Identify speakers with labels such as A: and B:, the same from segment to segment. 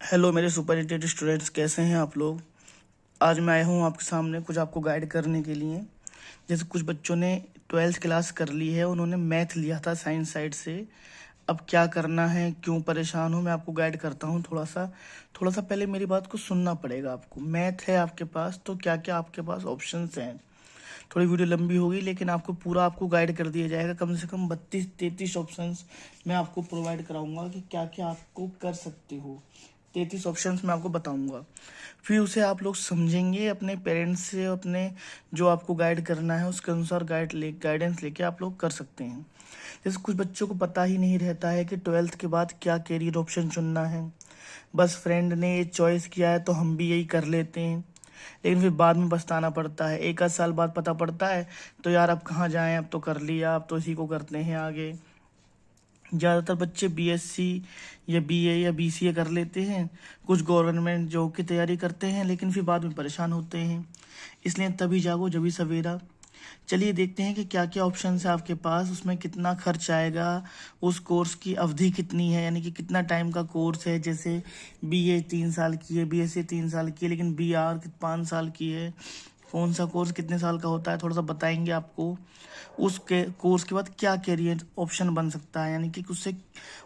A: Hello मेरे super heated students, कैसे हैं आप लोग। आज मैं आया हूँ आपके सामने कुछ आपको गाइड करने के लिए। जैसे कुछ बच्चों ने 12th क्लास कर ली है, उन्होंने मैथ लिया था साइंस साइड से। अब क्या करना है, क्यों परेशान हो, मैं आपको गाइड करता हूँ। थोड़ा सा पहले मेरी बात को सुनना पड़ेगा आपको। मैथ है आपके पास तो क्या क्या आपके पास ऑप्शंस हैं। थोड़ी वीडियो लंबी होगी लेकिन आपको गाइड कर दिया जाएगा। कम से कम 32-33 ऑप्शंस मैं आपको प्रोवाइड कराऊंगा कि क्या क्या आपको कर सकते हो। 33 ऑप्शंस मैं आपको बताऊंगा, फिर उसे आप लोग समझेंगे अपने पेरेंट्स से। अपने जो आपको गाइड करना है उसके अनुसार गाइडेंस लेके आप लोग कर सकते हैं। जैसे कुछ बच्चों को पता ही नहीं रहता है कि 12th के बाद क्या कैरियर ऑप्शन चुनना है। बस फ्रेंड ने ये चॉइस किया है तो हम भी यही कर लेते हैं, लेकिन फिर बाद में पछताना पड़ता है। एक आध साल बाद पता पड़ता है तो यार अब कहाँ जाएं, अब तो कर लिया, अब तो इसी को करते हैं आगे। ज़्यादातर बच्चे बीएससी या बीए या बीसीए कर लेते हैं, कुछ गवर्नमेंट जॉब की तैयारी करते हैं, लेकिन फिर बाद में परेशान होते हैं। इसलिए तभी जागो जभी सवेरा। चलिए देखते हैं कि क्या क्या ऑप्शन है आपके पास, उसमें कितना खर्च आएगा, उस कोर्स की अवधि कितनी है, यानी कि कितना टाइम का कोर्स है। जैसे बीए 3 साल की है, बीएससी 3 साल की है, लेकिन बीआर 5 साल की है। कौन सा कोर्स कितने साल का होता है थोड़ा सा बताएंगे आपको। उसके कोर्स के बाद क्या कैरियर ऑप्शन बन सकता है, यानी कि उससे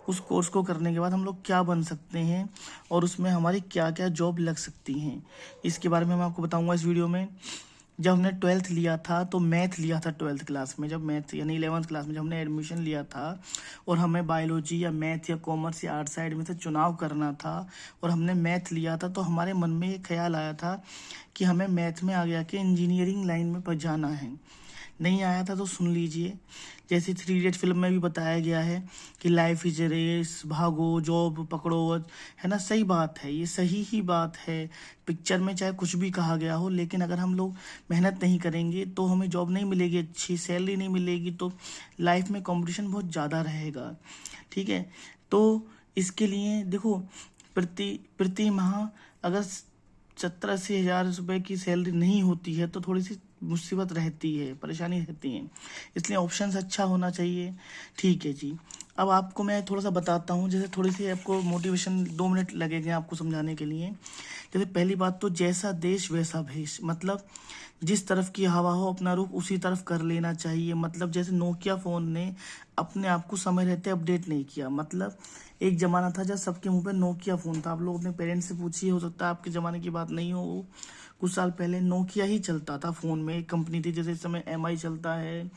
A: उस कोर्स को करने के बाद हम लोग क्या बन सकते हैं और उसमें हमारी क्या क्या जॉब लग सकती हैं, इसके बारे में मैं आपको बताऊंगा इस वीडियो में। जब हमने 12th लिया था तो मैथ लिया था 12th क्लास में, जब मैथ यानी 11th क्लास में जब हमने एडमिशन लिया था और हमें बायोलॉजी या मैथ या कॉमर्स या आर्ट साइड में से चुनाव करना था और हमने मैथ लिया था, तो हमारे मन में ये ख्याल आया था कि हमें मैथ में आगे आके इंजीनियरिंग लाइन में जाना है। नहीं आया था तो सुन लीजिए। जैसे 3 इडियट फिल्म में भी बताया गया है कि लाइफ इज ए रेस, भागो जॉब पकड़ो, है ना। सही बात है, ये सही ही बात है। पिक्चर में चाहे कुछ भी कहा गया हो, लेकिन अगर हम लोग मेहनत नहीं करेंगे तो हमें जॉब नहीं मिलेगी, अच्छी सैलरी नहीं मिलेगी, तो लाइफ में कंपटीशन बहुत ज़्यादा रहेगा। ठीक है, तो इसके लिए देखो, प्रति प्रति माह अगर 70-80 हज़ार रुपये की सैलरी नहीं होती है तो थोड़ी सी मुसीबत रहती है, परेशानी रहती है। इसलिए ऑप्शंस अच्छा होना चाहिए। ठीक है जी, अब आपको मैं थोड़ा सा बताता हूँ। जैसे थोड़ी सी आपको मोटिवेशन, 2 मिनट लगेंगे आपको समझाने के लिए। जैसे पहली बात तो जैसा देश वैसा भेष, मतलब जिस तरफ की हवा हो अपना रुख उसी तरफ कर लेना चाहिए। मतलब जैसे नोकिया फ़ोन ने अपने आप को समय रहते अपडेट नहीं किया। मतलब एक ज़माना था जब सबके मुंह पे नोकिया फ़ोन था। आप लोग अपने पेरेंट्स से पूछिए, हो सकता है आपके ज़माने की बात नहीं हो वो। कुछ साल पहले नोकिया ही चलता था फ़ोन में। एक कंपनी थी, जैसे इस समय एमआई चलता है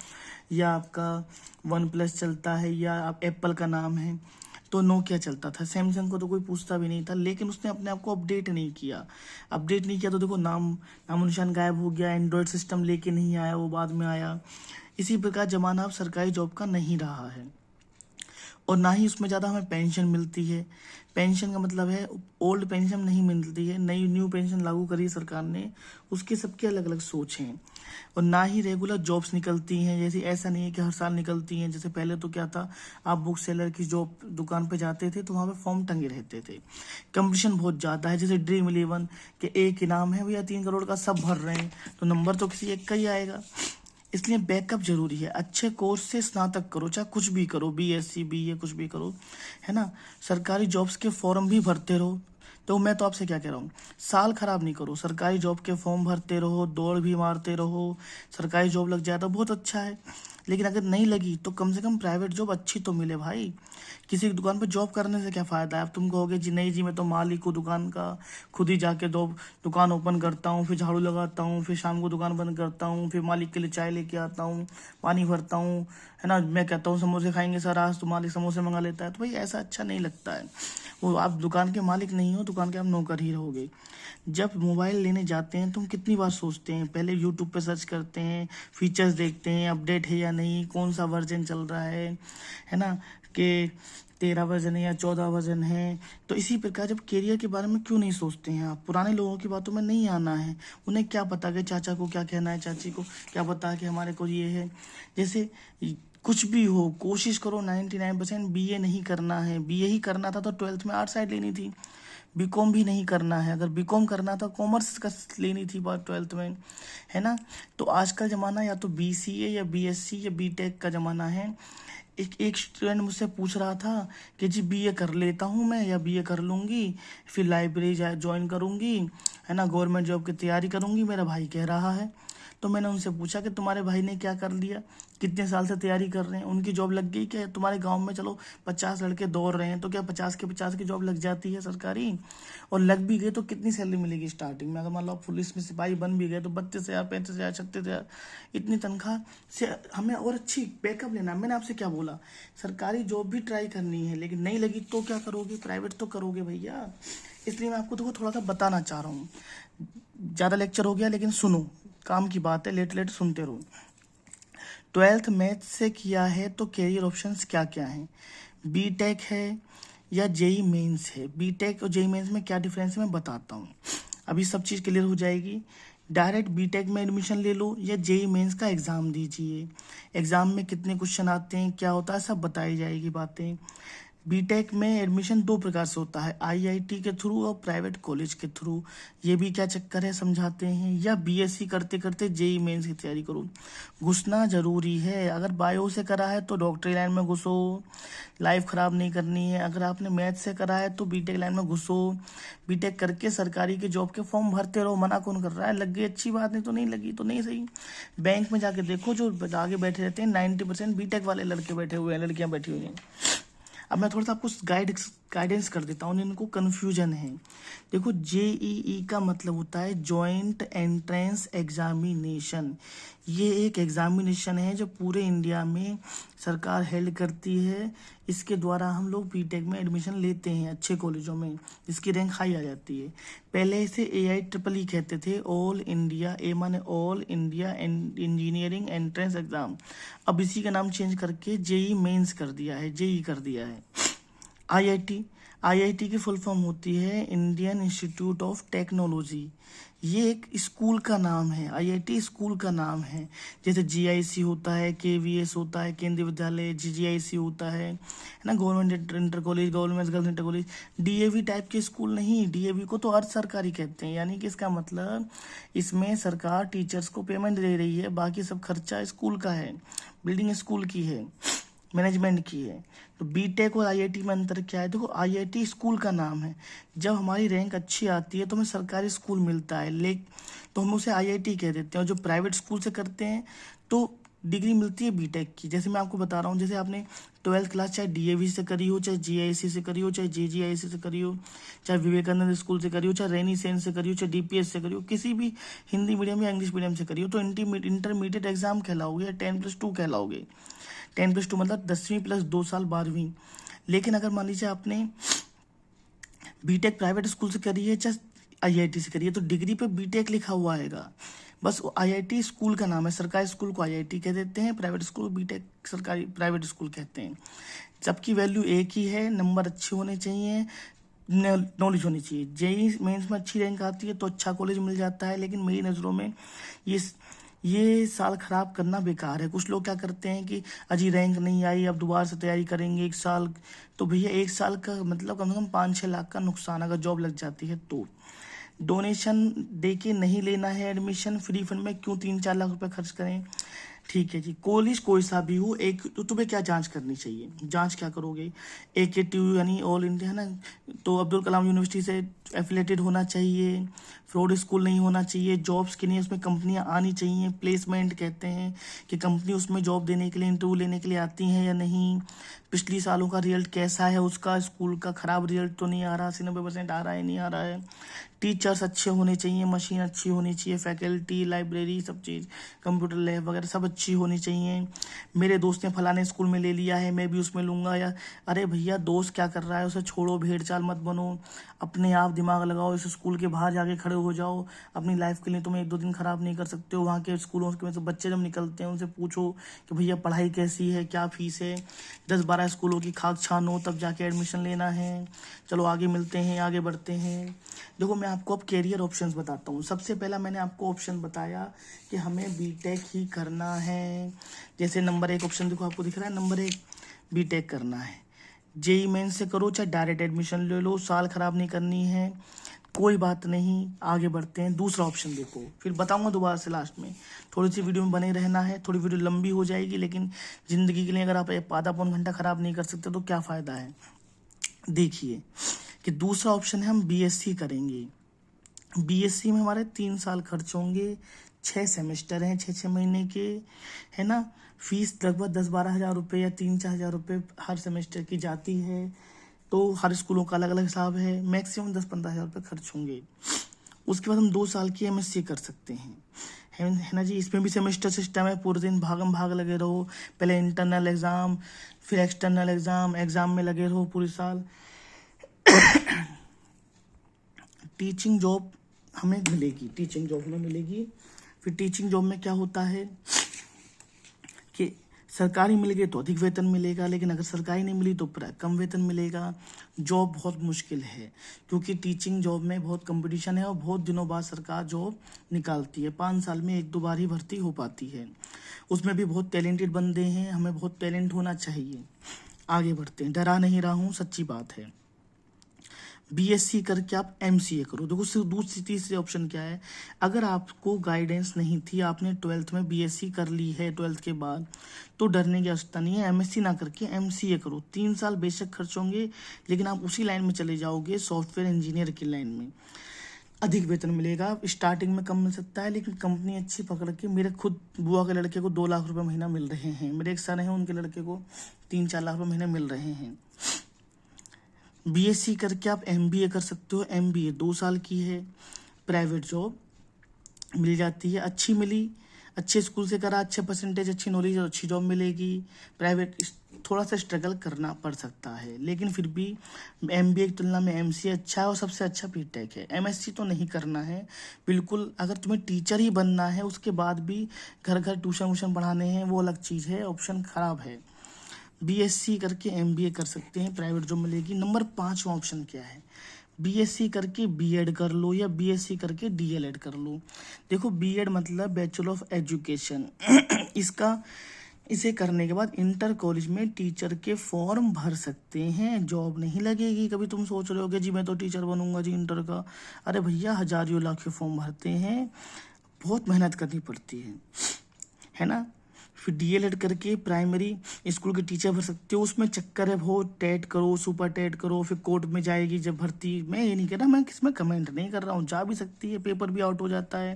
A: या आपका वन प्लस चलता है या आप एप्पल का नाम है, तो नोकिया चलता था। सैमसंग को तो कोई पूछता भी नहीं था, लेकिन उसने अपने आप को अपडेट नहीं किया तो देखो नामो निशान गायब हो गया। एंड्रॉयड सिस्टम लेके नहीं आया, वो बाद में आया। इसी प्रकार ज़माना अब सरकारी जॉब का नहीं रहा है और ना ही उसमें ज़्यादा हमें पेंशन मिलती है। पेंशन का मतलब है ओल्ड पेंशन नहीं मिलती है, नई न्यू पेंशन लागू करी सरकार ने, उसके सबके अलग अलग सोच हैं। और ना ही रेगुलर जॉब्स निकलती हैं। जैसे ऐसा नहीं है कि हर साल निकलती हैं। जैसे पहले तो क्या था, आप बुक सेलर की जॉब दुकान पे जाते थे तो वहाँ पे फॉर्म टंगे रहते थे। कंपटीशन बहुत ज़्यादा है। जैसे ड्रीम इलेवन के एक इनाम है भैया 3 करोड़ का, सब भर रहे हैं, तो नंबर तो किसी एक का ही आएगा। इसलिए बैकअप जरूरी है। अच्छे कोर्स से स्नातक करो, चाहे कुछ भी करो, बीएससी बीए कुछ भी करो, है ना। सरकारी जॉब्स के फॉर्म भी भरते रहो। तो मैं तो आपसे क्या कह रहा हूँ, साल खराब नहीं करो, सरकारी जॉब के फॉर्म भरते रहो, दौड़ भी मारते रहो। सरकारी जॉब लग जाए तो बहुत अच्छा है, लेकिन अगर नहीं लगी तो कम से कम प्राइवेट जॉब अच्छी तो मिले भाई। किसी की दुकान पर जॉब करने से क्या फ़ायदा है। अब तुम कहोगे जी नहीं जी, मैं तो मालिक हूँ दुकान का, खुद ही जाके दुकान ओपन करता हूँ, फिर झाड़ू लगाता हूँ, फिर शाम को दुकान बंद करता हूँ, फिर मालिक के लिए चाय लेके आता हूँ, पानी भरता हूँ, है ना। मैं कहता हूँ समोसे खाएंगे सर आज, तो मालिक समोसे मंगा लेता है। तो भाई ऐसा अच्छा नहीं लगता है। वो आप दुकान के मालिक नहीं हो, दुकान के आप नौकर ही रहोगे। जब मोबाइल लेने जाते हैं तो हम कितनी बार सोचते हैं, पहले यूट्यूब पे सर्च करते हैं, फीचर्स देखते हैं, अपडेट है या नहीं, कौन सा वर्जन चल रहा है ना, कि 13 वर्जन है या 14 वर्जन है। तो इसी प्रकार जब कैरियर के बारे में क्यों नहीं सोचते हैं आप। पुराने लोगों की बातों में नहीं आना है। उन्हें क्या पता कि चाचा को क्या कहना है, चाची को क्या पता कि हमारे को ये है। जैसे कुछ भी हो, कोशिश करो 99% बीए नहीं करना है। बीए ही करना था तो 12th में आर्ट साइड लेनी थी। बीकॉम भी नहीं करना है, अगर बीकॉम करना था कॉमर्स का लेनी थी बात 12th में, है ना। तो आज का ज़माना या तो बीसीए या बीएससी या बीटेक का ज़माना है। एक एक स्टूडेंट मुझसे पूछ रहा था कि जी बीए कर लेता हूँ मैं या बीए कर लूँगी, फिर लाइब्रेरी ज्वाइन करूँगी, है ना, गवर्नमेंट जॉब की तैयारी करूँगी, मेरा भाई कह रहा है। तो मैंने उनसे पूछा कि तुम्हारे भाई ने क्या कर लिया, कितने साल से तैयारी कर रहे हैं, उनकी जॉब लग गई क्या? तुम्हारे गांव में चलो 50 लड़के दौड़ रहे हैं, तो क्या 50 के 50 की जॉब लग जाती है सरकारी? और लग भी गए तो कितनी सैलरी मिलेगी स्टार्टिंग में? अगर मान लो आप पुलिस में सिपाही बन भी गए तो 32,000, 35,000, 36,000, इतनी तनख्वाह से हमें और अच्छी बैकअप लेना। मैंने आपसे क्या बोला, सरकारी जॉब भी ट्राई करनी है, लेकिन नहीं लगी तो क्या करोगे? प्राइवेट तो करोगे भैया। इसलिए मैं आपको देखो थोड़ा सा बताना चाह रहा हूँ। ज़्यादा लेक्चर हो गया, लेकिन सुनो, काम की बात है, लेट लेट सुनते रहो। 12th मैथ से किया है तो कैरियर ऑप्शंस क्या क्या हैं? बीटेक है या जेई मेंस है? बीटेक और जेई मेंस में क्या डिफरेंस है मैं बताता हूँ, अभी सब चीज़ क्लियर हो जाएगी। डायरेक्ट बीटेक में एडमिशन ले लो या जेई मेंस का एग्ज़ाम दीजिए, एग्ज़ाम में कितने क्वेश्चन आते हैं, क्या होता है, सब बताई जाएगी बातें। बीटेक में एडमिशन दो प्रकार से होता है, आईआईटी के थ्रू और प्राइवेट कॉलेज के थ्रू। ये भी क्या चक्कर है समझाते हैं। या बीएससी करते करते जेई मेंस की तैयारी करो, घुसना जरूरी है। अगर बायो से करा है तो डॉक्टरी लाइन में घुसो, लाइफ खराब नहीं करनी है। अगर आपने मैथ से करा है तो बीटेक लाइन में घुसो, बीटेक करके सरकारी के जॉब के फॉर्म भरते रहो। मना कौन कर रहा है? लग गई अच्छी बात, नहीं तो नहीं लगी तो नहीं सही। बैंक में जाके देखो, जो आगे बैठे रहते हैं 90% बीटेक वाले लड़के बैठे हुए हैं, लड़कियां बैठी हुई हैं। अब मैं थोड़ा सा आपको गाइडेंस कर देता हूँ, इनको कन्फ्यूजन है। देखो, जेईई का मतलब होता है जॉइंट एंट्रेंस एग्जामिनेशन। ये एक एग्जामिनेशन है जो पूरे इंडिया में सरकार हेल्ड करती है। इसके द्वारा हम लोग बीटेक में एडमिशन लेते हैं अच्छे कॉलेजों में, जिसकी रैंक हाई आ जाती है। पहले इसे AIEEE कहते थे, ऑल इंडिया, ए माने all India engineering entrance exam. अब इसी का नाम चेंज करके जेई मेंस कर दिया है, जेई कर दिया है। आईआईटी की फुल फॉर्म होती है इंडियन इंस्टीट्यूट ऑफ टेक्नोलॉजी। ये एक स्कूल का नाम है, आईआईटी स्कूल का नाम है। जैसे जीआईसी होता है, केवीएस होता है, केंद्रीय विद्यालय, जीजीआईसी होता है ना, government inter college, government girls inter college. DAV type के स्कूल नहीं, डीएवी को तो अर्ध सरकारी कहते हैं। यानी कि इसका मतलब इसमें सरकार टीचर्स को पेमेंट दे रही है, बाकी सब खर्चा स्कूल का है, बिल्डिंग स्कूल की है, मैनेजमेंट की है। तो बीटेक और आईआईटी में अंतर क्या है? देखो, आईआईटी स्कूल का नाम है। जब हमारी रैंक अच्छी आती है तो हमें सरकारी स्कूल मिलता है, तो हम उसे आईआईटी कह देते हैं। और जो प्राइवेट स्कूल से करते हैं तो डिग्री मिलती है बीटेक की। जैसे मैं आपको बता रहा हूँ, जैसे आपने 12th क्लास चाहे डीएवी से करी हो, चाहे जीआईसी से करी हो, चाहे जेजीआईसी से करी हो, चाहे विवेकानंद स्कूल से करी हो, चाहे रैनी सेन से करी हो, चाहे डीपीएस से करी हो, किसी भी हिंदी मीडियम या इंग्लिश मीडियम से करी हो, तो इंटरमीडिएट एग्जाम कहलाओगे या 10+2 कहलाओगे। 10+2 मतलब 10वीं प्लस 2 साल 12वीं। लेकिन अगर मान लीजिए आपने बीटेक प्राइवेट स्कूल से करी है, चाहे आईआईटी से करी है, तो डिग्री पे बीटेक लिखा हुआ आएगा। बस आईआईटी स्कूल का नाम है, सरकारी स्कूल को आईआईटी कह देते हैं, प्राइवेट स्कूल को बीटेक सरकारी प्राइवेट स्कूल कहते हैं। सबकी वैल्यू एक ही है, नंबर अच्छे होने चाहिए, नॉलेज होनी चाहिए। जेई मेंस में अच्छी रैंक आती है तो अच्छा कॉलेज मिल जाता है। लेकिन मेरी नज़रों में ये साल खराब करना बेकार है। कुछ लोग क्या करते हैं कि अजी रैंक नहीं आई, अब दोबारा से तैयारी करेंगे 1 साल। तो भैया 1 साल का मतलब कम से कम 5-6 लाख का नुकसान अगर जॉब लग जाती है तो। डोनेशन दे के नहीं लेना है एडमिशन, फ्री फंड में क्यों 3-4 लाख रुपए खर्च करें? ठीक है जी, कॉलेज कोई सा भी हो, एक तो तुम्हें क्या जांच करनी चाहिए? जांच क्या करोगे? AKTU यानी ऑल इंडिया है ना, तो अब्दुल कलाम यूनिवर्सिटी से एफिलेटेड होना चाहिए, फ्रॉड स्कूल नहीं होना चाहिए, जॉब्स के लिए उसमें कंपनियां आनी चाहिए, प्लेसमेंट कहते हैं कि कंपनी उसमें जॉब देने के लिए, इंटरव्यू लेने के लिए आती हैं या नहीं, पिछली सालों का रिजल्ट कैसा है उसका, स्कूल का खराब रिजल्ट तो नहीं आ रहा, 90% आ रहा है नहीं आ रहा है, टीचर्स अच्छे होने चाहिए, मशीन अच्छी होनी चाहिए, फैकल्टी, लाइब्रेरी, सब चीज़, कंप्यूटर लैब वगैरह सब अच्छी होनी चाहिए। मेरे दोस्त ने फलाने स्कूल में ले लिया है, मैं भी उसमें लूँगा। या अरे भैया, दोस्त क्या कर रहा है उसे छोड़ो, भेड़ चाल मत बनो, अपने आप दिमाग लगाओ, इस स्कूल के बाहर जाके खड़े हो जाओ। अपनी लाइफ के लिए तुम्हें 1-2 दिन खराब नहीं कर सकते हो। वहाँ के स्कूलों में से बच्चे जब निकलते हैं उनसे पूछो कि भैया पढ़ाई कैसी है, क्या फीस है, 10-12 स्कूलों की खाक छानो, तब जाके एडमिशन लेना है। चलो आगे मिलते हैं, आगे बढ़ते हैं। देखो, मैं आपको अब कैरियर ऑप्शंस बताता हूँ। सबसे पहला मैंने आपको ऑप्शन बताया कि हमें बीटेक ही करना है। जैसे नंबर 1 ऑप्शन देखो, आपको दिख रहा है, नंबर 1 बीटेक करना है। जेई मेंस से करो चाहे डायरेक्ट एडमिशन ले लो, साल खराब नहीं करनी है। कोई बात नहीं, आगे बढ़ते हैं। दूसरा ऑप्शन देखो, फिर बताऊंगा दोबारा से लास्ट में। थोड़ी सी वीडियो में बने रहना है, थोड़ी वीडियो लंबी हो जाएगी, लेकिन ज़िंदगी के लिए अगर आप आधा पौन घंटा ख़राब नहीं कर सकते तो क्या फ़ायदा है। देखिए कि दूसरा ऑप्शन है हम बीएससी करेंगे। बीएससी में हमारे 3 साल खर्च होंगे, 6 सेमेस्टर हैं, 6 महीने के, है ना। फीस लगभग 10-12 हज़ार रुपये या 3-4 हज़ार रुपये हर सेमेस्टर की जाती है। तो हर स्कूलों का अलग अलग हिसाब है। मैक्सिमम 10-15 हज़ार रुपये खर्च होंगे। उसके बाद हम 2 साल की एमएससी कर सकते हैं, है ना जी। इसमें भी सेमेस्टर सिस्टम है, पूरे दिन भागम भाग लगे रहो। पहले इंटरनल एग्ज़ाम, फिर एक्सटर्नल एग्ज़ाम में लगे रहो पूरे साल। टीचिंग जॉब हमें मिलेगी, टीचिंग जॉब हमें मिलेगी। फिर टीचिंग जॉब में क्या होता है कि सरकारी मिल गई तो अधिक वेतन मिलेगा, लेकिन अगर सरकारी नहीं मिली तो कम वेतन मिलेगा। जॉब बहुत मुश्किल है, क्योंकि टीचिंग जॉब में बहुत कंपटीशन है और बहुत दिनों बाद सरकार जॉब निकालती है। 5 साल में 1-2 बार ही भर्ती हो पाती है। उसमें भी बहुत टैलेंटेड बंदे हैं, हमें बहुत टैलेंट होना चाहिए। आगे बढ़ते हैं, डरा नहीं रहा हूँ, सच्ची बात है। बीएससी करके आप एमसीए करो। देखो सिर्फ दूसरी तीसरे ऑप्शन क्या है, अगर आपको गाइडेंस नहीं थी, आपने 12th में बीएससी कर ली है 12th के बाद, तो डरने की आवश्यकता नहीं है। एमएससी ना करके एमसीए करो। 3 साल बेशक खर्च होंगे, लेकिन आप उसी लाइन में चले जाओगे, सॉफ्टवेयर इंजीनियर की लाइन में। अधिक वेतन मिलेगा, स्टार्टिंग में कम मिल सकता है, लेकिन कंपनी अच्छी पकड़ के, मेरे खुद बुआ के लड़के को 2 लाख रुपए महीना मिल रहे हैं। मेरे एक सर हैं, उनके लड़के को 3-4 लाख रुपए महीने मिल रहे हैं। बीएससी करके आप एमबीए कर सकते हो। एमबीए 2 साल की है, प्राइवेट जॉब मिल जाती है। अच्छी मिली, अच्छे स्कूल से करा, अच्छे परसेंटेज, अच्छी नॉलेज और अच्छी जॉब मिलेगी। प्राइवेट थोड़ा सा स्ट्रगल करना पड़ सकता है, लेकिन फिर भी एमबीए की तुलना में एमसीए अच्छा है और सबसे अच्छा बीटेक है। एमएससी तो नहीं करना है बिल्कुल। अगर तुम्हें टीचर ही बनना है, उसके बाद भी घर घर ट्यूशन वूशन पढ़ाने हैं, वो अलग चीज़ है, ऑप्शन ख़राब है। बीएससी करके एमबीए कर सकते हैं, प्राइवेट जॉब मिलेगी। नंबर 5वां ऑप्शन क्या है, बीएससी करके बीएड कर लो या बीएससी करके डीएलएड कर लो। देखो बीएड मतलब बैचलर ऑफ एजुकेशन। इसे करने के बाद इंटर कॉलेज में टीचर के फॉर्म भर सकते हैं, जॉब नहीं लगेगी। कभी तुम सोच रहे होगे जी मैं तो टीचर बनूंगा जी इंटर का, अरे भैया हजारों लाख के फॉर्म भरते हैं, बहुत मेहनत करनी पड़ती है ना। फिर डीएलएड करके प्राइमरी स्कूल के टीचर भर सकते हो। उसमें चक्कर है बहुत, टेट करो, सुपर टेट करो, फिर कोर्ट में जाएगी जब भर्ती। मैं ये नहीं कह रहा, मैं किसमें कमेंट नहीं कर रहा हूँ, जा भी सकती है, पेपर भी आउट हो जाता है।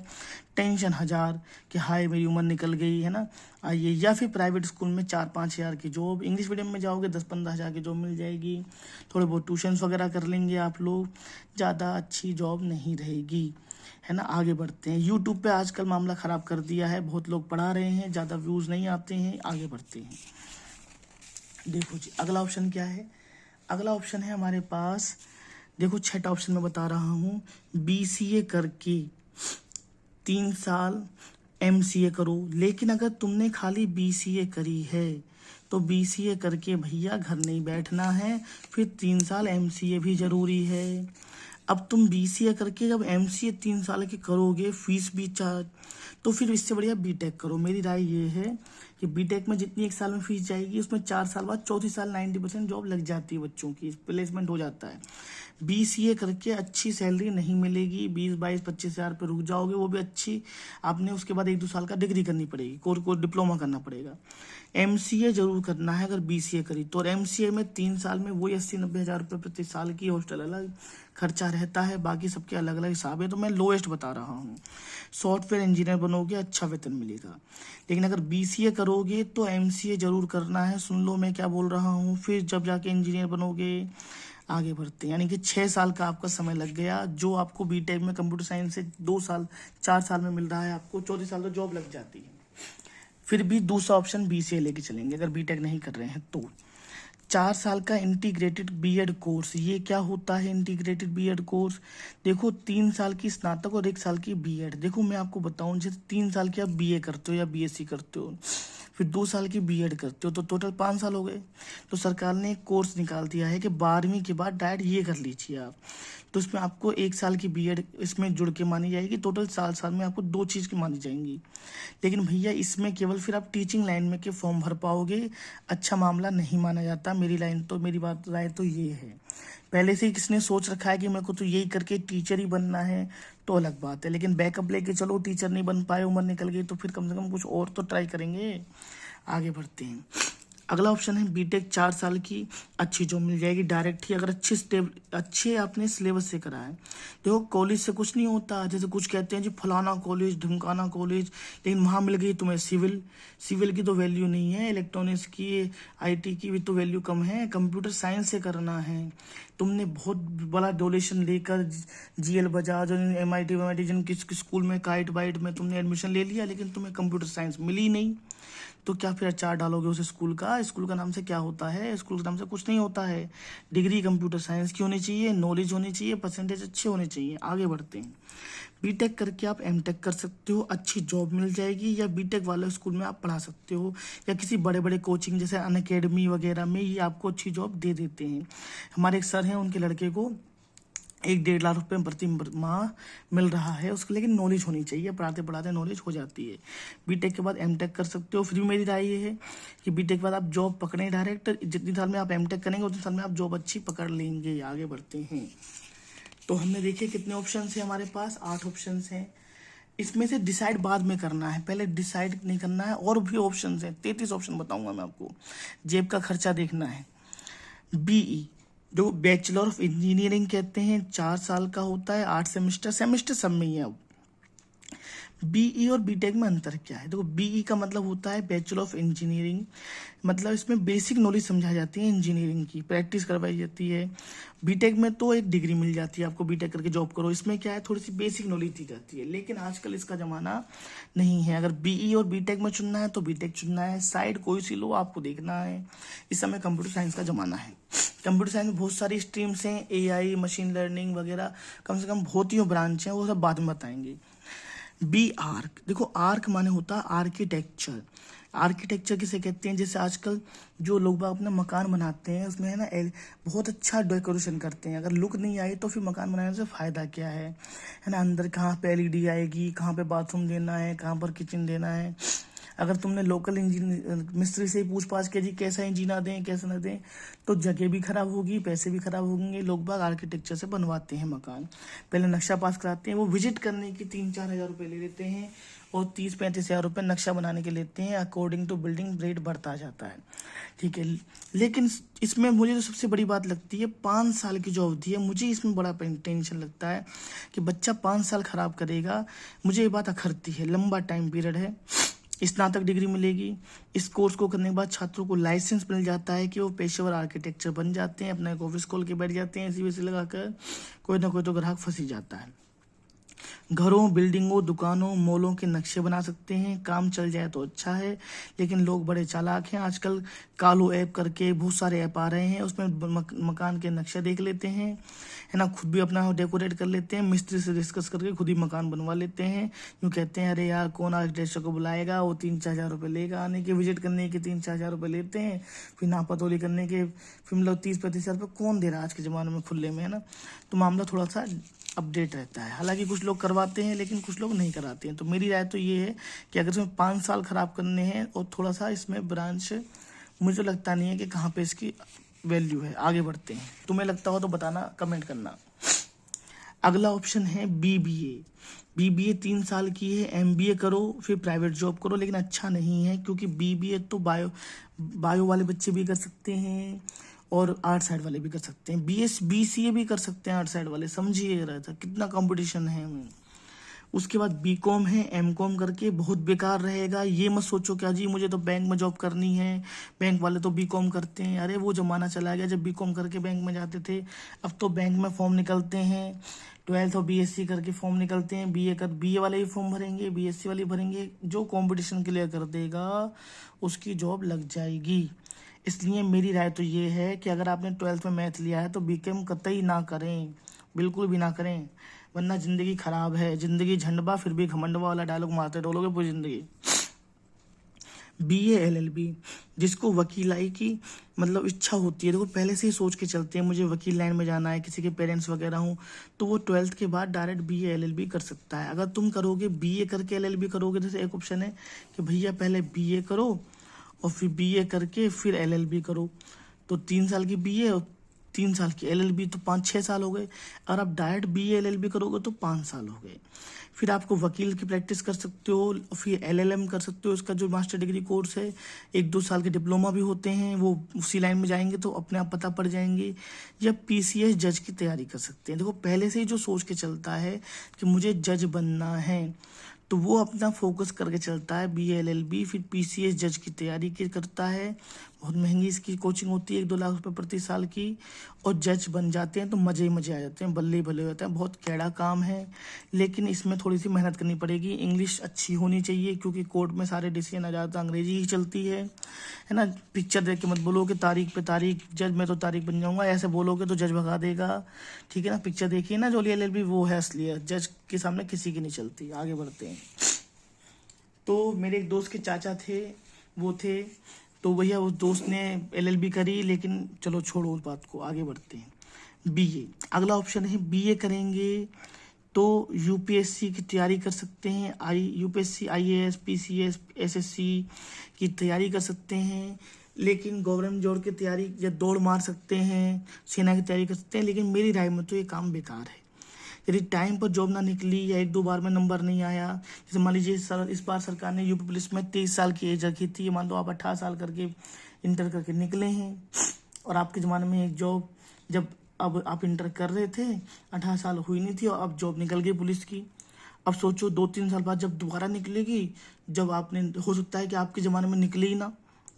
A: टेंशन 1000 कि हाय मेरी उम्र निकल गई, है ना। आइए, या फिर प्राइवेट स्कूल में 4-5 हज़ार की जॉब, इंग्लिश मीडियम में जाओगे 10-15 हज़ार की जॉब मिल जाएगी। थोड़े बहुत ट्यूशन्स वगैरह कर लेंगे आप लोग, ज़्यादा अच्छी जॉब नहीं रहेगी, है ना। आगे बढ़ते हैं। यूट्यूब पे आजकल मामला ख़राब कर दिया है, बहुत लोग पढ़ा रहे हैं, ज़्यादा व्यूज़ नहीं आते हैं। आगे बढ़ते हैं। देखो जी अगला ऑप्शन क्या है, अगला ऑप्शन है हमारे पास, देखो 6ठा ऑप्शन में बता रहा हूँ, बीसीए करके 3 साल एमसीए करो। लेकिन अगर तुमने खाली बीसीए करी है तो बीसीए करके भैया घर नहीं बैठना है, फिर 3 साल एमसीए भी ज़रूरी है। अब तुम बीसीए करके जब एमसीए 3 साल के करोगे, फीस भी चार्ज, तो फिर इससे बढ़िया बीटेक करो। मेरी राय ये है कि बीटेक में जितनी 1 साल में फीस जाएगी, उसमें 4 साल बाद चौथी साल 90% जॉब लग जाती है, बच्चों की प्लेसमेंट हो जाता है। बीसीए करके अच्छी सैलरी नहीं मिलेगी, 20-22-25 हज़ार पे रुक जाओगे, वो भी अच्छी। आपने उसके बाद 1-2 साल का डिग्री करनी पड़ेगी, कोर्स डिप्लोमा करना पड़ेगा। एमसीए जरूर करना है अगर बीसीए करी तो। और एमसीए में 3 साल में वही 80-90 हज़ार रुपये प्रति साल की हॉस्टल अलग खर्चा रहता है, बाकी सबके अलग अलग हिसाब है, तो मैं लोएस्ट बता रहा हूँ। सॉफ्टवेयर इंजीनियर बनोगे, अच्छा वेतन मिलेगा। लेकिन अगर बीसीए करोगे तो एमसीए जरूर करना है, सुन लो मैं क्या बोल रहा हूँ। फिर जब जाके इंजीनियर बनोगे। आगे बढ़ते हैं, यानी कि 6 साल का आपका समय लग गया, जो आपको बीटेक में कंप्यूटर साइंस से 4 साल में मिल रहा है, आपको 14 साल तो जॉब लग जाती है। फिर भी दूसरा ऑप्शन बीसीए लेके चलेंगे अगर बीटेक नहीं कर रहे हैं तो। 4 साल का इंटीग्रेटेड बीएड कोर्स, ये क्या होता है इंटीग्रेटेड बीएड कोर्स, देखो 3 साल की स्नातक और 1 साल की बीएड। देखो मैं आपको बताऊं, जैसे 3 साल की आप बीए करते हो या बीएससी करते हो, फिर 2 साल की बीएड करते हो, तो टोटल 5 साल हो गए। तो सरकार ने एक कोर्स निकाल दिया है कि 12वीं के बाद डायरेक्ट ये कर लीजिए आप, तो इसमें आपको 1 साल की बीएड इसमें जुड़ के मानी जाएगी, टोटल 4 साल में आपको 2 चीज़ की मानी जाएंगी। लेकिन भैया इसमें केवल फिर आप टीचिंग लाइन में के फॉर्म भर पाओगे, अच्छा मामला नहीं माना जाता। मेरी बात राय तो ये है, पहले से ही किसने सोच रखा है कि मेरे को तो यही करके टीचर ही बनना है तो अलग बात है, लेकिन बैकअप लेके चलो टीचर नहीं बन पाए, उम्र निकल गई, तो फिर कम से कम कुछ और तो ट्राई करेंगे। आगे बढ़ते हैं। अगला ऑप्शन है बीटेक 4 साल की, अच्छी जॉब मिल जाएगी डायरेक्ट ही, अगर अच्छे आपने सिलेबस से करा है। देखो कॉलेज से कुछ नहीं होता, जैसे कुछ कहते हैं जी फलाना कॉलेज ढिमकाना कॉलेज, लेकिन वहाँ मिल गई तुम्हें सिविल की तो वैल्यू नहीं है, इलेक्ट्रॉनिक्स की आईटी की भी तो वैल्यू कम है, कंप्यूटर साइंस से करना है। तुमने बहुत बड़ा डोनेशन लेकर जीएल बजाज और एमआईटी जिन किस स्कूल में काइट वाइट में तुमने एडमिशन ले लिया, लेकिन तुम्हें कंप्यूटर साइंस मिली नहीं, तो क्या फिर अचार डालोगे उस स्कूल का? स्कूल का नाम से क्या होता है? स्कूल के नाम से कुछ नहीं होता है। डिग्री कंप्यूटर साइंस की होनी चाहिए, नॉलेज होनी चाहिए, परसेंटेज अच्छे होने चाहिए। आगे बढ़ते हैं। बीटेक करके आप एमटेक कर सकते हो, अच्छी जॉब मिल जाएगी, या बीटेक वाले स्कूल में आप पढ़ा सकते हो, या किसी बड़े बड़े कोचिंग जैसे अनअकैडमी वगैरह में ये आपको अच्छी जॉब दे देते हैं। हमारे एक सर हैं, उनके लड़के को 1-1.5 लाख रुपए प्रति माह मिल रहा है उसको, लेकिन नॉलेज होनी चाहिए, पढ़ाते पढ़ाते नॉलेज हो जाती है। बीटेक के बाद एमटेक कर सकते हो। फिर भी मेरी राय ये है कि बीटेक के बाद आप जॉब पकड़ें डायरेक्ट, जितनी साल में आप एमटेक करेंगे उतनी साल में आप जॉब अच्छी पकड़ लेंगे। आगे बढ़ते हैं। तो हमने देखे कितने ऑप्शन है हमारे पास, 8 ऑप्शन हैं। इसमें से डिसाइड बाद में करना है, पहले डिसाइड नहीं करना है। और भी ऑप्शन हैं, 33 ऑप्शन बताऊंगा मैं आपको। जेब का खर्चा देखना है। बीई जो बैचलर ऑफ इंजीनियरिंग कहते हैं, 4 साल का होता है, 8 सेमेस्टर सब में ही है। अब बीई और बीटेक में अंतर क्या है? देखो बीई का मतलब होता है बैचलर ऑफ इंजीनियरिंग, मतलब इसमें बेसिक नॉलेज समझाई जाती है, इंजीनियरिंग की प्रैक्टिस करवाई जाती है। बीटेक में तो एक डिग्री मिल जाती है आपको, बीटेक करके जॉब करो, इसमें क्या है थोड़ी सी बेसिक नॉलेज दी जाती है। लेकिन आजकल इसका जमाना नहीं है, अगर बीई और बीटेक में चुनना है तो बीटेक चुनना है, साइड कोई सी लो आपको देखना है। इस समय कंप्यूटर साइंस का जमाना है। कंप्यूटर साइंस में बहुत सारी स्ट्रीम्स हैं, एआई, मशीन लर्निंग वगैरह, कम से कम बहुत ही ब्रांच हैं, वो सब बाद में बताएंगे। बी आर्क, देखो आर्क माने होता है आर्किटेक्चर। आर्किटेक्चर किसे कहते हैं? जैसे आजकल जो लोग अपना मकान बनाते हैं उसमें है ना बहुत अच्छा डेकोरेशन करते हैं, अगर लुक नहीं आई तो फिर मकान बनाने से फ़ायदा क्या है ना? अंदर कहाँ पे एलईडी आएगी, कहाँ पे बाथरूम देना है, कहाँ पर किचन देना है। अगर तुमने लोकल इंजीनियर मिस्त्री से पूछ पाछ के जी कैसा इंजीनियर दें कैसा ना दें, तो जगह भी खराब होगी, पैसे भी खराब होंगे। लोग बाग आर्किटेक्चर से बनवाते हैं मकान, पहले नक्शा पास कराते हैं, वो विजिट करने की 3-4 हज़ार रुपये ले लेते हैं, और 30-35 हज़ार रुपये नक्शा बनाने के लेते हैं। अकॉर्डिंग टू बिल्डिंग रेट बढ़ता जाता है, ठीक है। लेकिन इसमें मुझे जो सबसे बड़ी बात लगती है 5 साल की जो अवधि है, मुझे इसमें बड़ा टेंशन लगता है कि बच्चा 5 साल खराब करेगा। मुझे ये बात अखरती है, लंबा टाइम पीरियड है, स्नातक डिग्री मिलेगी, इस कोर्स को करने के बाद छात्रों को लाइसेंस मिल जाता है कि वो पेशेवर आर्किटेक्चर बन जाते हैं, अपना एक ऑफिस खोल के बैठ जाते हैं, सीवीसी लगाकर, कोई ना कोई तो ग्राहक फंस ही जाता है। घरों, बिल्डिंगों, दुकानों, मॉलों के नक्शे बना सकते हैं, काम चल जाए तो अच्छा है। लेकिन लोग बड़े चालाक हैं, आजकल कालो ऐप करके बहुत सारे ऐप आ रहे हैं, उसमें मकान के नक्शे देख लेते हैं, है ना, खुद भी अपना डेकोरेट कर लेते हैं, मिस्त्री से डिस्कस करके खुद ही मकान बनवा लेते हैं। यूँ कहते हैं अरे यार कौन आर्किटेक्चर को बुलाएगा, वो 3-4 हज़ार रुपये लेगा, आने के विजिट करने के 3-4 हज़ार रुपये लेते हैं, फिर नापतोली करने के फिर मतलब 30-35 हज़ार रुपये कौन दे रहा है आज के ज़माने में खुले में, है ना। तो मामला थोड़ा सा अपडेट रहता है। हालांकि कुछ लोग करवाते हैं लेकिन कुछ लोग नहीं कराते हैं। तो मेरी राय तो ये है कि अगर इसमें 5 साल खराब करने हैं और थोड़ा सा इसमें ब्रांच, मुझे लगता नहीं है कि कहाँ पे इसकी वैल्यू है। आगे बढ़ते हैं, तुम्हें लगता हो तो बताना, कमेंट करना। अगला ऑप्शन है बीबीए। बीबीए 3 साल की है, एमबीए करो फिर प्राइवेट जॉब करो, लेकिन अच्छा नहीं है क्योंकि बीबीए तो बायो वाले बच्चे भी कर सकते हैं और आर्ट साइड वाले भी कर सकते हैं, बीसीए भी कर सकते हैं आर्ट साइड वाले। समझिए रहा था कितना कंपटीशन है हमें। उसके बाद बीकॉम है, एमकॉम करके बहुत बेकार रहेगा। ये मत सोचो क्या जी मुझे तो बैंक में जॉब करनी है, बैंक वाले तो बीकॉम करते हैं। अरे वो जमाना चला गया जब बीकॉम करके बैंक में जाते थे। अब तो बैंक में फॉर्म निकलते हैं, 12th और बीएससी करके फॉर्म निकलते हैं, बीए वाले ही फॉर्म भरेंगे, बीएससी वाले भरेंगे। जो कॉम्पिटिशन क्लियर कर देगा उसकी जॉब लग जाएगी। इसलिए मेरी राय तो ये है कि अगर आपने 12th में मैथ लिया है तो बीकॉम कतई ना करें, बिल्कुल भी ना करें, वरना ज़िंदगी खराब है। ज़िंदगी झंडबा फिर भी घमंडबा वाला डायलॉग मारते डोलोगे पूरी ज़िंदगी। बीए एलएलबी, जिसको वकीलाई की मतलब इच्छा होती है, देखो पहले से ही सोच के चलते हैं मुझे वकील लाइन में जाना है, किसी के पेरेंट्स वगैरह हूँ, तो वो 12th के बाद डायरेक्ट बीए एलएलबी कर सकता है। अगर तुम करोगे बीए करके एलएलबी करोगे, जैसे एक ऑप्शन है कि भैया पहले बीए करो और फिर बीए करके फिर एलएलबी करो, तो 3 साल की बीए और 3 साल की, LLB तो 5-6 साल हो गए। और आप डायरेक्ट BA LLB करोगे तो 5 साल हो गए। फिर आपको वकील की प्रैक्टिस कर सकते हो, फिर LLM कर सकते हो, इसका जो मास्टर डिग्री कोर्स है। 1-2 साल के डिप्लोमा भी होते हैं, वो उसी लाइन में जाएंगे तो अपने आप पता पड़ जाएंगे। या PCS जज की तैयारी कर सकते हैं। देखो पहले से ही जो सोच के चलता है कि मुझे जज बनना है, तो वो अपना फोकस करके चलता है BA LLB, फिर PCS जज की तैयारी करता है। बहुत महंगी इसकी कोचिंग होती है, 1-2 लाख रुपए प्रति साल की। और जज बन जाते हैं तो मजे ही मजे आ जाते हैं, बल्ले ही भले होते हैं। बहुत कैड़ा काम है, लेकिन इसमें थोड़ी सी मेहनत करनी पड़ेगी। इंग्लिश अच्छी होनी चाहिए, क्योंकि कोर्ट में सारे डिसीजन आ जाता अंग्रेजी ही चलती है ना। पिक्चर देख के मत बोलो कि तारीख पे तारीख, जज मैं तो तारीख बन जाऊंगा, ऐसे बोलोगे तो जज भगा देगा। ठीक है ना, पिक्चर देखिए ना जोली LLB, वो है असलियत, जज के सामने किसी की नहीं चलती। आगे बढ़ते हैं। तो मेरे एक दोस्त के चाचा थे, वो थे, तो भैया उस दोस्त ने LLB करी, लेकिन चलो छोड़ो उस बात को, आगे बढ़ते हैं। BA अगला ऑप्शन है, BA करेंगे तो UPSC की तैयारी कर सकते हैं। UPSC IAS PCS SSC की तैयारी कर सकते हैं, लेकिन गवर्नमेंट जॉब की तैयारी या दौड़ मार सकते हैं, सेना की तैयारी कर सकते हैं। लेकिन मेरी राय में तो ये काम बेकार है। यदि टाइम पर जॉब ना निकली या 1-2 बार में नंबर नहीं आया, जैसे मान लीजिए इस बार सरकार ने UP पुलिस में 23 साल की एज रखी थी, मान लो आप 18 साल करके इंटर करके निकले हैं, और आपके ज़माने में एक जॉब, जब अब आप इंटर कर रहे थे 18 साल हुई नहीं थी, और अब जॉब निकल गई पुलिस की। अब सोचो 2-3 साल बाद जब दोबारा निकलेगी, जब आपने, हो सकता है कि आपके ज़माने में निकले ही ना,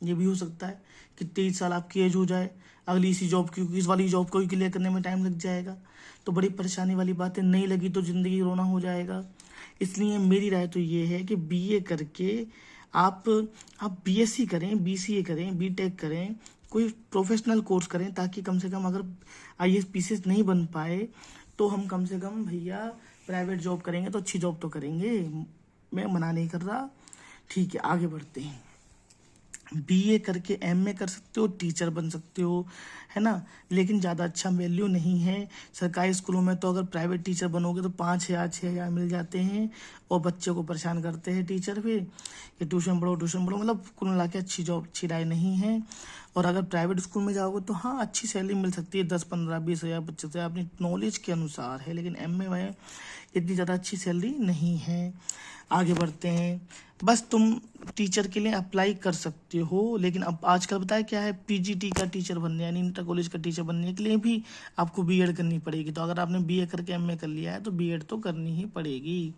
A: ये भी हो सकता है कि 23 साल आपकी एज हो जाए, अगली इसी जॉब की, इस वाली जॉब को ही क्लियर करने में टाइम लग जाएगा। तो बड़ी परेशानी वाली बात है, नहीं लगी तो ज़िंदगी रोना हो जाएगा। इसलिए मेरी राय तो ये है कि BA करके आप BSc करें, BCA करें, BTech करें, कोई प्रोफेशनल कोर्स करें, ताकि कम से कम अगर IAS PCS नहीं बन पाए तो हम कम से कम भैया प्राइवेट जॉब करेंगे तो अच्छी जॉब तो करेंगे, मैं मना नहीं कर रहा। ठीक है, आगे बढ़ते हैं। BA करके MA कर सकते हो, टीचर बन सकते हो, है ना, लेकिन ज़्यादा अच्छा वैल्यू नहीं है। सरकारी स्कूलों में तो अगर प्राइवेट टीचर बनोगे तो 5,000-6,000 मिल जाते हैं, और बच्चे को परेशान करते हैं टीचर भी कि ट्यूशन पढ़ो ट्यूशन पढ़ो। मतलब कुल मिला के अच्छी जॉब, अच्छी राय नहीं है। और अगर प्राइवेट स्कूल में जाओगे तो हाँ, अच्छी सैलरी मिल सकती है, 10-15-20,000 25,000 अपनी नॉलेज के अनुसार है, लेकिन MA में इतनी ज़्यादा अच्छी सैलरी नहीं है। आगे बढ़ते हैं। बस तुम टीचर के लिए अप्लाई कर सकते हो, लेकिन अब आजकल बताया क्या है, PGT का टीचर बनने, यानी इंटर कॉलेज का टीचर बनने के लिए भी आपको BEd करनी पड़ेगी। तो अगर आपने BA करके MA कर लिया है तो BEd तो करनी ही पड़ेगी,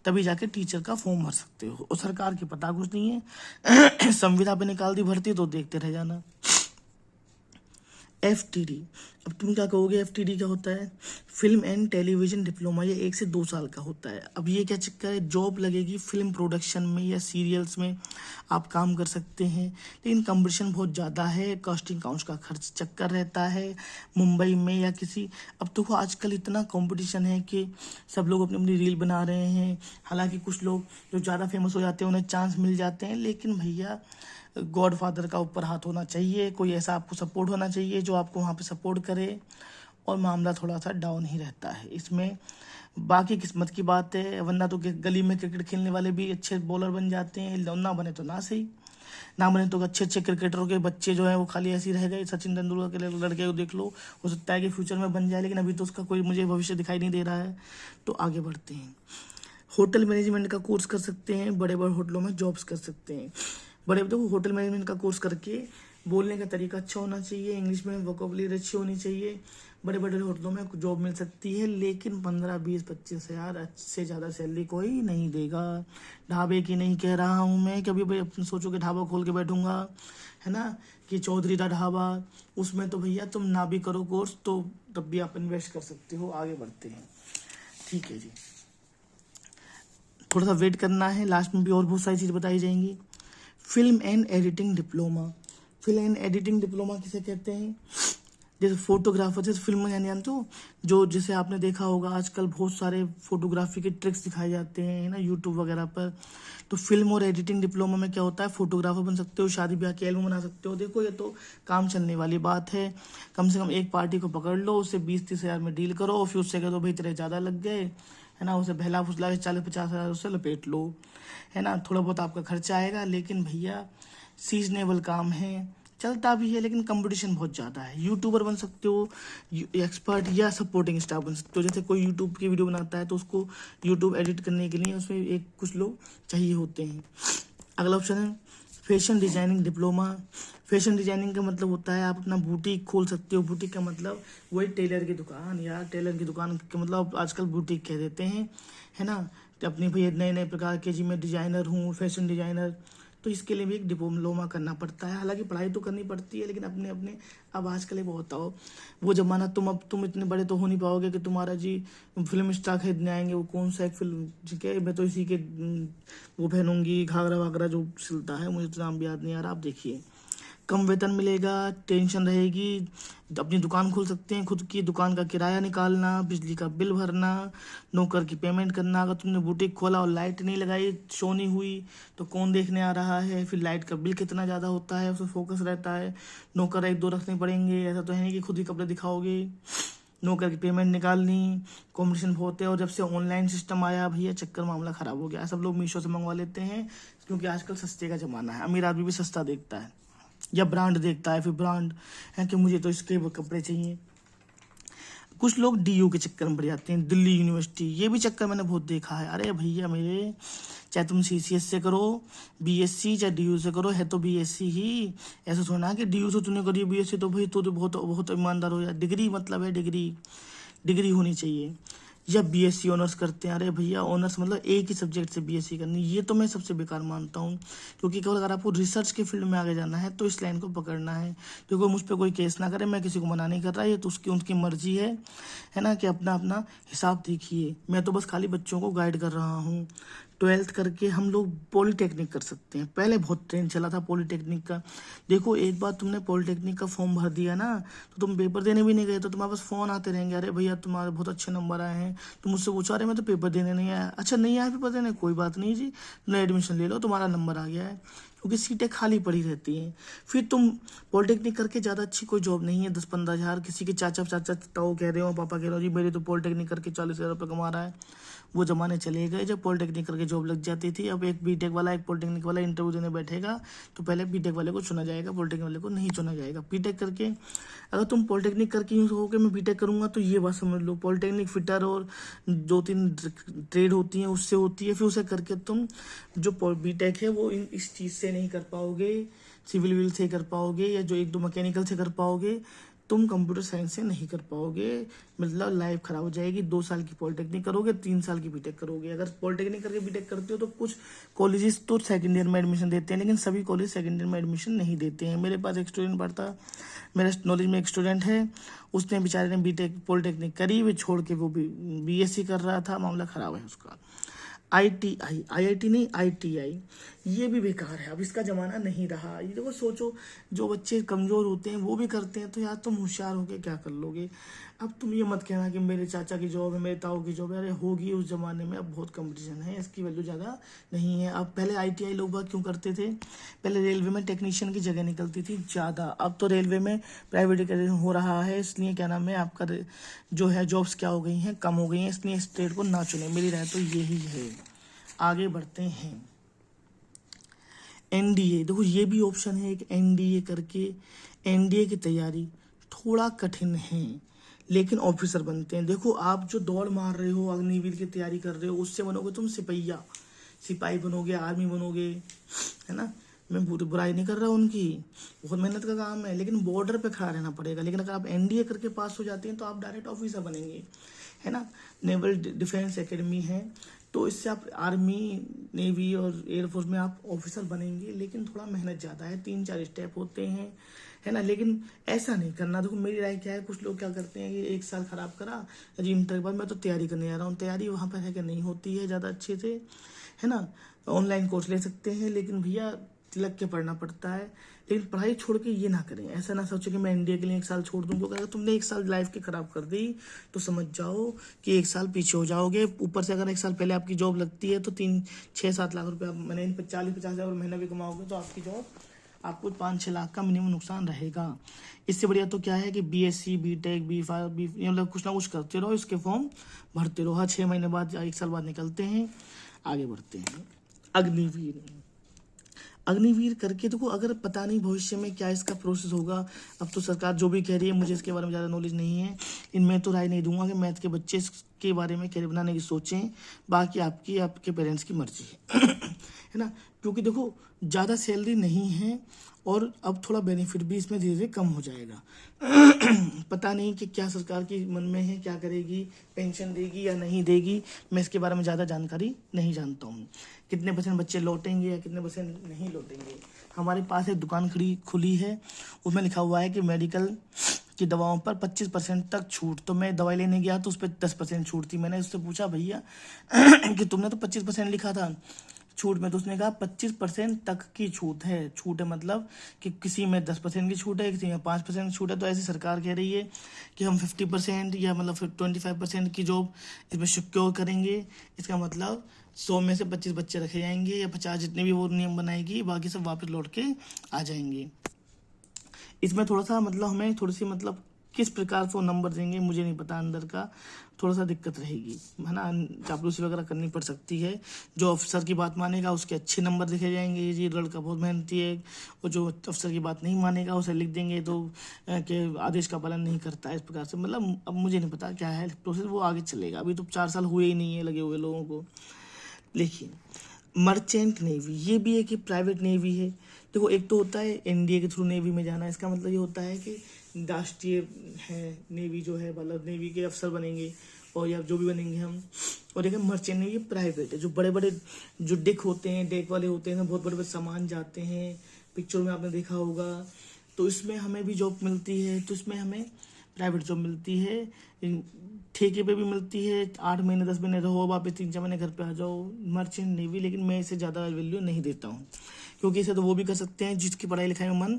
A: तभी जाके टीचर का फॉर्म भर सकते हो। और सरकार की पता कुछ नहीं है संविदा पे निकाल दी भर्ती, तो देखते रह जाना। FTD, अब तुम क्या कहोगे, FTD क्या होता है? Film and television diploma. ये 1 से 2 साल का होता है। अब ये क्या चक्कर है, जॉब लगेगी फिल्म प्रोडक्शन में या सीरियल्स में आप काम कर सकते हैं, लेकिन कंपटीशन बहुत ज़्यादा है, कास्टिंग काउंट्स का खर्च चक्कर रहता है मुंबई में या किसी। अब तो आजकल इतना कंपटीशन है कि सब लोग अपनी अपनी रील बना रहे हैं। हालांकि कुछ लोग जो ज़्यादा फेमस हो जाते हैं उन्हें चांस मिल जाते हैं, लेकिन भैया गॉडफादर का ऊपर हाथ होना चाहिए, कोई ऐसा आपको सपोर्ट होना चाहिए जो आपको वहाँ पे सपोर्ट करे, और मामला थोड़ा सा डाउन ही रहता है इसमें। बाकी किस्मत की बात है, वरना तो गली में क्रिकेट खेलने वाले भी अच्छे बॉलर बन जाते हैं, ना बने तो ना सही, ना बने तो अच्छे अच्छे क्रिकेटरों के बच्चे जो हैं वो खाली ऐसे ही रह गए। सचिन तेंदुलकर के लड़के को देख लो, हो सकता है कि फ्यूचर में बन जाए, लेकिन अभी तो उसका कोई मुझे भविष्य दिखाई नहीं दे रहा है। तो आगे बढ़ते हैं। होटल मैनेजमेंट का कोर्स कर सकते हैं, बड़े बड़े होटलों में जॉब्स कर सकते हैं। देखो होटल मैनेजमेंट का कोर्स करके बोलने का तरीका अच्छा होना चाहिए, इंग्लिश में वोकैबुलरी अच्छी होनी चाहिए, बड़े बड़े होटलों में जॉब मिल सकती है, लेकिन 15-20-25,000 से ज़्यादा सैलरी कोई नहीं देगा। ढाबे की नहीं कह रहा हूँ मैं, कभी भाई अपने सोचो कि ढाबा खोल के बैठूंगा, है ना, कि चौधरी का ढाबा, उसमें तो भैया तुम ना भी करो कोर्स तो तब भी आप इन्वेस्ट कर सकते हो। आगे बढ़ते हैं। ठीक है जी, थोड़ा सा वेट करना है, लास्ट में भी और बहुत सारी चीज़ बताई जाएंगी। Film and editing diploma. Film and editing diploma किसे कहते हैं? जैसे फोटोग्राफर, जैसे फिल्म यानी जानते हो, जो जैसे आपने देखा होगा आजकल बहुत सारे फोटोग्राफी के ट्रिक्स दिखाए जाते हैं ना यूट्यूब वगैरह पर। तो फिल्म और एडिटिंग डिप्लोमा में क्या होता है, फोटोग्राफर बन सकते हो, शादी ब्याह की एल्बम बना सकते हो। देखो ये तो काम चलने वाली बात है। कम से कम एक पार्टी को पकड़ लो, उससे 20-30,000 में डील करो, फिर उससे कह दो भाई तेरे ज़्यादा लग गए, है ना, उसे बहला फुसला के 40-50,000 उससे लपेट लो, है ना, थोड़ा बहुत आपका खर्चा आएगा, लेकिन भैया सीजनेबल काम है, चलता भी है, लेकिन कंपटीशन बहुत ज़्यादा है। यूट्यूबर बन सकते हो, एक्सपर्ट या सपोर्टिंग स्टाफ बन सकते हो। जैसे कोई यूट्यूब की वीडियो बनाता है तो उसको यूट्यूब एडिट करने के लिए उसमें एक कुछ लोग चाहिए होते हैं। अगला ऑप्शन है fashion designing diploma. Fashion designing का मतलब होता है आप अपना बुटीक खोल सकते हो। बुटीक का मतलब वही टेलर की दुकान, या टेलर की दुकान का मतलब आजकल बुटीक कह देते हैं, है ना। तो अपनी भैया नए नए प्रकार के, जी मैं डिजाइनर हूँ, फैशन डिजाइनर, तो इसके लिए भी एक डिप्लोमा करना पड़ता है। हालांकि पढ़ाई तो करनी पड़ती है, लेकिन अपने अपने अब आजकल वो होता हो वो जमाना, अब तुम इतने बड़े तो हो नहीं पाओगे कि तुम्हारा जी फिल्म स्टार खरीदने आएंगे। वो कौन सा एक फिल्म, ठीक है, मैं तो इसी के वो पहनूंगी घाघरा वाघरा जो सिलता है, मुझे तो नाम भी याद नहीं आ रहा। आप देखिए, कम वेतन मिलेगा, टेंशन रहेगी, अपनी दुकान खोल सकते हैं खुद की, दुकान का किराया निकालना, बिजली का बिल भरना, नौकर की पेमेंट करना। अगर तुमने बुटीक खोला और लाइट नहीं लगाई, शो नहीं हुई, तो कौन देखने आ रहा है। फिर लाइट का बिल कितना ज़्यादा होता है, उसमें फोकस रहता है। नौकर एक दो रखने पड़ेंगे, ऐसा तो है नहीं कि खुद ही कपड़े दिखाओगे। नौकर की पेमेंट निकालनी, कंपटीशन बहुत है। और जब से ऑनलाइन सिस्टम आया भैया, चक्कर मामला ख़राब हो गया। सब लोग मीशो से मंगवा लेते हैं, क्योंकि आजकल सस्ते का ज़माना है। अमीर आदमी भी सस्ता देखता है या ब्रांड देखता है। फिर ब्रांड है कि मुझे तो इसके कपड़े चाहिए। कुछ लोग डीयू के चक्कर में पड़ जाते हैं, दिल्ली यूनिवर्सिटी, ये भी चक्कर मैंने बहुत देखा है। अरे भैया मेरे, चाहे तुम सीसीएस से करो बीएससी, चाहे डीयू से करो, है तो बीएससी ही। ऐसा थोड़ा कि डीयू से तूने करी बीएससी तो भाई तो बहुत बहुत ईमानदार हो जाए। डिग्री मतलब है डिग्री, डिग्री होनी चाहिए। या बीएससी ऑनर्स करते हैं, अरे भैया ऑनर्स मतलब एक ही सब्जेक्ट से बीएससी करनी, ये तो मैं सबसे बेकार मानता हूँ। क्योंकि केवल अगर आपको रिसर्च के फील्ड में आगे जाना है तो इस लाइन को पकड़ना है। क्योंकि मुझ पर कोई केस ना करे, मैं किसी को मना नहीं कर रहा, ये तो उसकी उनकी मर्जी है ना, कि अपना अपना हिसाब देखिए। मैं तो बस खाली बच्चों को गाइड कर रहा हूँ। 12th करके हम लोग पॉलीटेक्निक कर सकते हैं। पहले बहुत ट्रेंड चला था पॉलीटेक्निक का। देखो, एक बार तुमने पॉलीटेक्निक का फॉर्म भर दिया ना, तो तुम पेपर देने भी नहीं गए तो तुम्हारे पास फ़ोन आते रहेंगे, अरे भैया तुम्हारे बहुत अच्छे नंबर आए हैं। तुम मुझसे पूछा, अरे मैं तो पेपर देने नहीं आया। अच्छा नहीं आया पेपर देने, कोई बात नहीं जी, तुमने एडमिशन ले लो, तुम्हारा नंबर आ गया है। क्योंकि सीटें खाली पड़ी रहती हैं। फिर तुम पॉलीटेक्निक करके ज़्यादा अच्छी कोई जॉब नहीं है, 10-15 हज़ार। किसी के चाचा ताऊ कह रहे हो, पापा कह रहे हो जी मेरे तो पॉलीटेक्निक करके 40,000 रुपये कमा रहा है। वो ज़माने चले गए जब पॉलीटेक्निक करके जॉब लग जाती थी। अब एक बीटेक वाला, एक पॉलीटेक्निक वाला इंटरव्यू देने बैठेगा तो पहले बीटेक वाले को चुना जाएगा, पॉलीटेक्निक वाले को नहीं चुना जाएगा। बीटेक करके, अगर तुम पॉलीटेक्निक करके यूँ हो कि मैं बीटेक करूँगा, तो ये बात समझ लो, पॉलीटेक्निक फिटर और 2-3 ट्रेड होती हैं, उससे होती है। फिर उसे करके तुम जो बीटेक है वो इस चीज़ से नहीं कर पाओगे, सिविल विल से कर पाओगे, या जो 1-2 मैकेनिकल से कर पाओगे, तुम कंप्यूटर साइंस से नहीं कर पाओगे। मतलब लाइफ खराब हो जाएगी। 2 साल की पॉलिटेक्निक करोगे, 3 साल की बीटेक करोगे। अगर पॉलिटेक्निक करके बीटेक करते हो तो कुछ कॉलेजेस तो सेकंड ईयर में एडमिशन देते हैं, लेकिन सभी कॉलेज सेकंड ईयर में एडमिशन नहीं देते हैं। मेरे पास एक स्टूडेंट पढ़ता, मेरे नॉलेज में एक स्टूडेंट है, उसने बेचारे ने बीटेक पॉलिटेक्निक करी, वो छोड़ के वो भी बीएससी कर रहा था, मामला खराब है उसका। आईटीआई, आईआईटी नहीं आईटीआई, ये भी बेकार है। अब इसका ज़माना नहीं रहा। ये देखो, सोचो, जो बच्चे कमज़ोर होते हैं वो भी करते हैं, तो यार तुम होशियार होके क्या कर लोगे। अब तुम ये मत कहना कि मेरे चाचा की जॉब है, मेरे ताऊ की जॉब है। अरे होगी उस ज़माने में, अब बहुत कंपटीशन है, इसकी वैल्यू ज़्यादा नहीं है। अब पहले आईटीआई लोग बात क्यों करते थे, पहले रेलवे में टेक्नीशियन की जगह निकलती थी ज़्यादा। अब तो रेलवे में प्राइवेटाइजेशन हो रहा है, इसलिए क्या नाम है आपका जो है जॉब्स क्या हो गई हैं, कम हो गई हैं। इसलिए इस ट्रेड को ना चुने, मेरी राय तो यही है। आगे बढ़ते हैं। एनडीए, देखो ये भी ऑप्शन है एक, एनडीए करके। एनडीए की तैयारी थोड़ा कठिन है, लेकिन ऑफिसर बनते हैं। देखो, आप जो दौड़ मार रहे हो, अग्निवीर की तैयारी कर रहे हो, उससे बनोगे तुम सिपाही बनोगे, आर्मी बनोगे, है ना। मैं बुराई नहीं कर रहा उनकी, बहुत मेहनत का काम है, लेकिन बॉर्डर पे खड़ा रहना पड़ेगा। लेकिन अगर आप एनडीए करके पास हो जाते हैं तो आप डायरेक्ट ऑफिसर बनेंगे, है ना। नेवल डिफेंस एकेडमी है, तो इससे आप आर्मी, नेवी और एयरफोर्स में आप ऑफिसर बनेंगे। लेकिन थोड़ा मेहनत ज़्यादा है, 3-4 स्टेप होते हैं, है ना। लेकिन ऐसा नहीं करना। देखो मेरी राय क्या है, कुछ लोग क्या करते हैं कि 1 साल खराब करा जी, इंटर के बाद मैं तो तैयारी करने जा रहा हूँ। तैयारी वहाँ पर है कि नहीं होती है ज़्यादा अच्छे से, है ना। ऑनलाइन कोर्स ले सकते हैं, लेकिन भैया लग के पढ़ना पड़ता है। लेकिन पढ़ाई छोड़ के ये ना करें, ऐसा ना सोचो कि मैं एनडीए के लिए 1 साल छोड़ दूँ। क्योंकि अगर तुमने 1 साल लाइफ की खराब कर दी तो समझ जाओ कि 1 साल पीछे हो जाओगे। ऊपर से अगर 1 साल पहले आपकी जॉब लगती है तो 3-6-7 लाख रुपये मैंने 40-50 हज़ार महीना भी कमाओगे, तो आपकी जॉब आपको 5-6 लाख का मिनिमम नुकसान रहेगा। इससे बढ़िया तो क्या है कि बीएससी, बीटेक, बी मतलब कुछ ना कुछ करते रहो, इसके फॉर्म भरते रहो। हाँ, 6 महीने बाद या 1 साल बाद निकलते हैं। आगे बढ़ते हैं। अग्निवीर, अग्निवीर करके देखो, अगर पता नहीं भविष्य में क्या इसका प्रोसेस होगा। अब तो सरकार जो भी कह रही है, मुझे इसके बारे में ज़्यादा नॉलेज नहीं है, इनमें तो राय नहीं दूंगा कि मैथ के बच्चे के बारे में कैरियर बनाने की सोचें। बाकी आपकी, आपके पेरेंट्स की मर्जी है ना। क्योंकि देखो ज़्यादा सैलरी नहीं है और अब थोड़ा बेनिफिट भी इसमें धीरे धीरे कम हो जाएगा। पता नहीं कि क्या सरकार की मन में है, क्या करेगी, पेंशन देगी या नहीं देगी, मैं इसके बारे में ज़्यादा जानकारी नहीं जानता हूँ। कितने % बच्चे लौटेंगे या कितने % नहीं लौटेंगे। हमारे पास एक दुकान खुली है, उसमें लिखा हुआ है कि मेडिकल की दवाओं पर 25% तक छूट। तो मैं दवाई लेने गया तो उस पर 10% छूट थी। मैंने उससे पूछा, भैया कि तुमने तो 25% लिखा था छूट में, तो उसने कहा 25% तक की छूट है। छूट है मतलब कि किसी में 10% की छूट है, किसी में 5% छूट है। तो ऐसी सरकार कह रही है कि हम 50% या मतलब 25% की जॉब इसमें सिक्योर करेंगे। इसका मतलब 100 में से 25 बच्चे रखे जाएंगे या 50, जितने भी वो नियम बनाएगी, बाकी सब वापस लौट के आ जाएंगे। इसमें थोड़ा सा मतलब हमें थोड़ी सी मतलब किस प्रकार से वो नंबर देंगे मुझे नहीं पता, अंदर का थोड़ा सा दिक्कत रहेगी, है ना। चापलूसी वगैरह करनी पड़ सकती है। जो अफसर की बात मानेगा उसके अच्छे नंबर दिखे जाएंगे, ये लड़का बहुत मेहनती है, और जो अफसर की बात नहीं मानेगा उसे लिख देंगे तो कि आदेश का पालन नहीं करता है, इस प्रकार से। मतलब अब मुझे नहीं पता क्या है प्रोसेस, वो आगे चलेगा। अभी तो 4 साल हुए ही नहीं है लगे हुए लोगों को। देखिए, मर्चेंट नेवी ये भी एक प्राइवेट नेवी है। देखो, एक तो होता है एनडीए के थ्रू नेवी में जाना, इसका मतलब ये होता है कि राष्ट्रीय है नेवी जो है, मतलब नेवी के अफसर बनेंगे और या जो भी बनेंगे हम। और देखिए, मर्चेंट नेवी प्राइवेट है, जो बड़े बड़े जो डेक होते हैं, डेक वाले होते हैं, बहुत बड़े बड़े सामान जाते हैं, पिक्चर में आपने देखा होगा। तो इसमें हमें भी जॉब मिलती है, तो इसमें हमें प्राइवेट जॉब मिलती है, ठेके पे भी मिलती है। 8 महीने 10 महीने रहो, वापस 3-4 महीने घर पे आ जाओ, मर्चेंट नेवी। लेकिन मैं इसे ज़्यादा वैल्यू नहीं देता हूँ, क्योंकि इसे तो वो भी कर सकते हैं जिसकी पढ़ाई लिखाई में मन